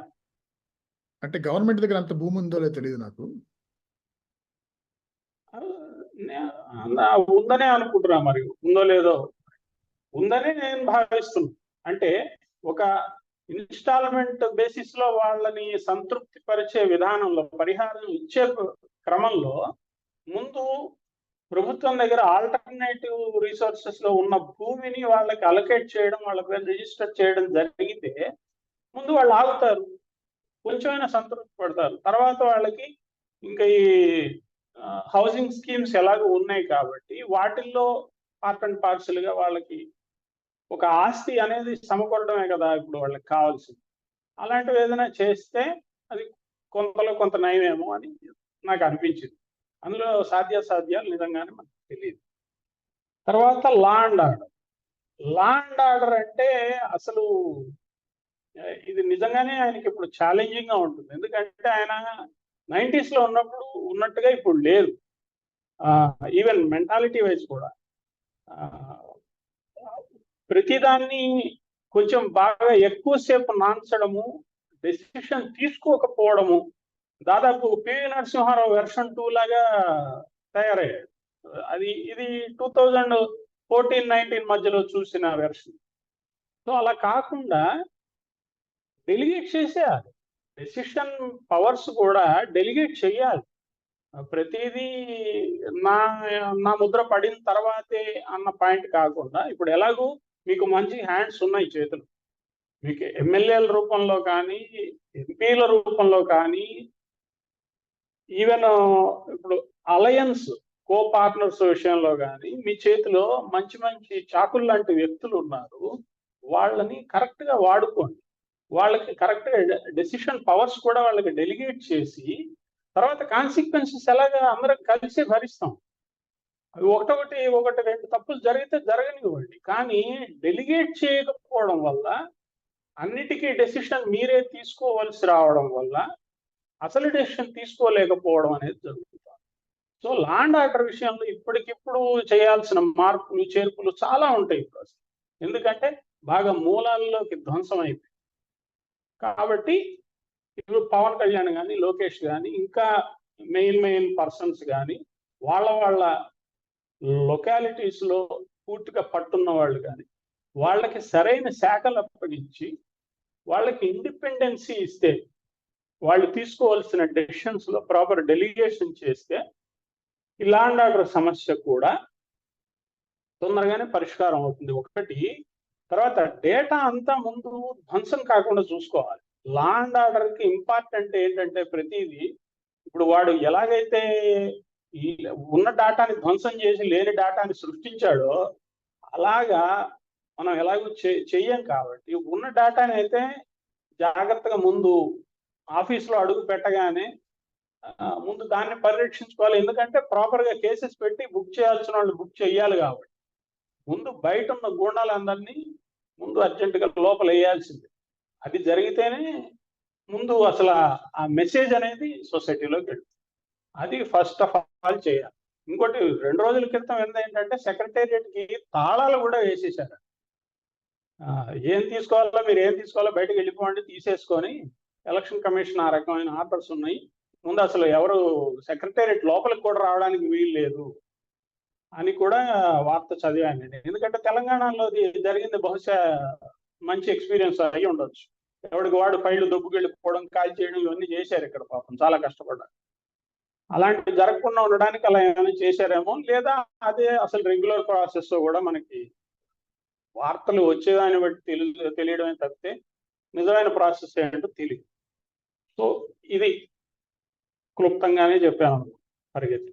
అంటే గవర్నమెంట్ దగ్గర అంత భూమి ఉందో లేదో తెలియదు నాకు. ఉందనే అనుకుంటున్నా, మరి ఉందో లేదో. ఉందని నేను భావిస్తున్నా. అంటే ఒక ఇన్స్టాల్మెంట్ బేసిస్ లో వాళ్ళని సంతృప్తి పరిచే విధానంలో పరిహారం ఇచ్చే క్రమంలో ముందు ప్రభుత్వం దగ్గర ఆల్టర్నేటివ్ రిసోర్సెస్ లో ఉన్న భూమిని వాళ్ళకి అలొకేట్ చేయడం, వాళ్ళ పేరు రిజిస్టర్ చేయడం జరిగితే ముందు వాళ్ళు ఆగుతారు, కొంచెమైనా సంతృప్తి పడతారు. తర్వాత వాళ్ళకి ఇంకా ఈ హౌసింగ్ స్కీమ్స్ ఎలాగో ఉన్నాయి కాబట్టి వాటిల్లో పార్ట్ అండ్ పార్సల్ గా వాళ్ళకి ఒక ఆస్తి అనేది సమకూరడమే కదా ఇప్పుడు వాళ్ళకి కావాల్సింది. అలాంటివి ఏదైనా చేస్తే అది కొంతలో కొంత నయమేమో అని నాకు అనిపించింది. అందులో సాధ్యాసాధ్యాలు నిజంగానే మనకు తెలియదు. తర్వాత లా అండ్ ఆర్డర్ అంటే అసలు ఇది నిజంగానే ఆయనకి ఇప్పుడు ఛాలెంజింగ్ గా ఉంటుంది. ఎందుకంటే ఆయన 90s లో ఉన్నప్పుడు ఉన్నట్టుగా ఇప్పుడు లేరు. ఈవెన్ మెంటాలిటీ వైజ్ కూడా ప్రతిదాన్ని కొంచెం బాగా ఎక్కువసేపు నాన్చడము, డెసిషన్ తీసుకోకపోవడము, దాదాపు పివి నరసింహారావు వెర్షన్ 2 లాగా తయారయ్యాడు. ఇది 2014-19 మధ్యలో చూసిన వెర్షన్. సో అలా కాకుండా డెలిగేట్ చేసేయాలి. డెసిషన్ పవర్స్ కూడా డెలిగేట్ చేయాలి. ప్రతిదీ నా ముద్ర పడిన తర్వాతే అన్న పాయింట్ కాకుండా, ఇప్పుడు ఎలాగూ మీకు మంచి హ్యాండ్స్ ఉన్నాయి చేతులు, మీకు ఎమ్మెల్యేల రూపంలో కానీ, ఎంపీల రూపంలో కానీ, ఈవెన్ ఇప్పుడు అలయన్స్ కో పార్ట్నర్స్ విషయంలో కానీ మీ చేతిలో మంచి మంచి చాకులు లాంటి వ్యక్తులు ఉన్నారు. వాళ్ళని కరెక్ట్ గా వాడుకోండి. వాళ్ళకి కరెక్ట్ గా డెసిషన్ పవర్స్ కూడా వాళ్ళకి డెలిగేట్ చేసి, తర్వాత కాన్సిక్వెన్సెస్ ఎలాగా అందరం కలిసి భరిస్తాం. అవి ఒకటి రెండు తప్పులు జరిగితే జరగనివ్వండి, కానీ డెలిగేట్ చేయకపోవడం వల్ల, అన్నిటికీ డెసిషన్ మీరే తీసుకోవాల్సి రావడం వల్ల అసలు డెసిషన్ తీసుకోలేకపోవడం అనేది జరుగుతుంది. సో లా అండ్ ఆర్డర్ విషయంలో ఇప్పటికిప్పుడు చేయాల్సిన మార్పులు చేర్పులు చాలా ఉంటాయి ఇప్పుడు అసలు. ఎందుకంటే బాగా మూలాల్లోకి ధ్వంసం అయిపోయింది. కాబట్టి ఇప్పుడు పవన్ కళ్యాణ్ కానీ, లోకేష్ కానీ, ఇంకా మెయిన్ పర్సన్స్ కానీ, వాళ్ళ లొకాలిటీస్ లో పూర్తిగా పట్టున్న వాళ్ళు కానీ, వాళ్ళకి సరైన శాఖలు అప్పగించి వాళ్ళకి ఇండిపెండెన్సీ ఇస్తే, వాళ్ళు తీసుకోవాల్సిన డెసిషన్స్ లో ప్రాపర్ డెలిగేషన్ చేస్తే ఈ లా అండ్ ఆర్డర్ సమస్య కూడా తొందరగానే పరిష్కారం అవుతుంది. ఒకటి. తర్వాత డేటా అంతా ముందు ధ్వంసం కాకుండా చూసుకోవాలి. లా అండ్ ఆర్డర్కి ఇంపార్టెంట్ ఏంటంటే ప్రతిదీ, ఇప్పుడు వాడు ఎలాగైతే ఈ ఉన్న డేటాని ధ్వంసం చేసి లేని డేటాని సృష్టించాడో, అలాగా మనం ఎలాగో చెయ్యం. కాబట్టి ఉన్న డేటాని అయితే జాగ్రత్తగా ముందు ఆఫీస్లో అడుగు పెట్టగానే ముందు దాన్ని పరిరక్షించుకోవాలి. ఎందుకంటే ప్రాపర్గా కేసెస్ పెట్టి బుక్ చేయాల్సిన వాళ్ళు బుక్ చేయాలి. కాబట్టి ముందు బయట ఉన్న గూండాలందరినీ ముందు అర్జెంటుగా లోపల వేయాల్సింది. అది జరిగితేనే ముందు అసలు ఆ మెసేజ్ అనేది సొసైటీలోకి వెళ్తుంది. అది ఫస్ట్ ఆఫ్ ఆల్ చేయాలి. ఇంకోటి, 2 రోజుల క్రితం ఏంటంటే సెక్రటేరియట్కి తాళాలు కూడా వేసేసారు. ఏం తీసుకోవాలో మీరు ఏం తీసుకోవాలో బయటకు వెళ్ళిపోండి, తీసేసుకొని ఎలక్షన్ కమిషన్ ఆ రకమైన ఆర్డర్స్ ఉన్నాయి. ముందు అసలు ఎవరు సెక్రటేరియట్ లోపలికి కూడా రావడానికి వీలు లేదు అని కూడా వార్త చదివాను నేను. ఎందుకంటే తెలంగాణలో జరిగింది బహుశా మంచి ఎక్స్పీరియన్స్ అయ్యి ఉండొచ్చు. ఎవరికి వాడు ఫైళ్ళు దొబ్బుకెళ్ళిపోవడం, కాల్ చేయడం ఇవన్నీ చేశారు ఇక్కడ. పాపం చాలా కష్టపడ్డారు. అలాంటివి జరగకుండా ఉండడానికి అలా ఏమైనా చేశారేమో, లేదా అదే అసలు రెగ్యులర్ ప్రాసెస్ కూడా మనకి వార్తలు వచ్చేదాన్ని బట్టి తెలియడమే తప్పితే నిజమైన ప్రాసెస్ ఏంటో తెలియదు. సో ఇది క్లుప్తంగానే చెప్పాను పరిగెత్తి.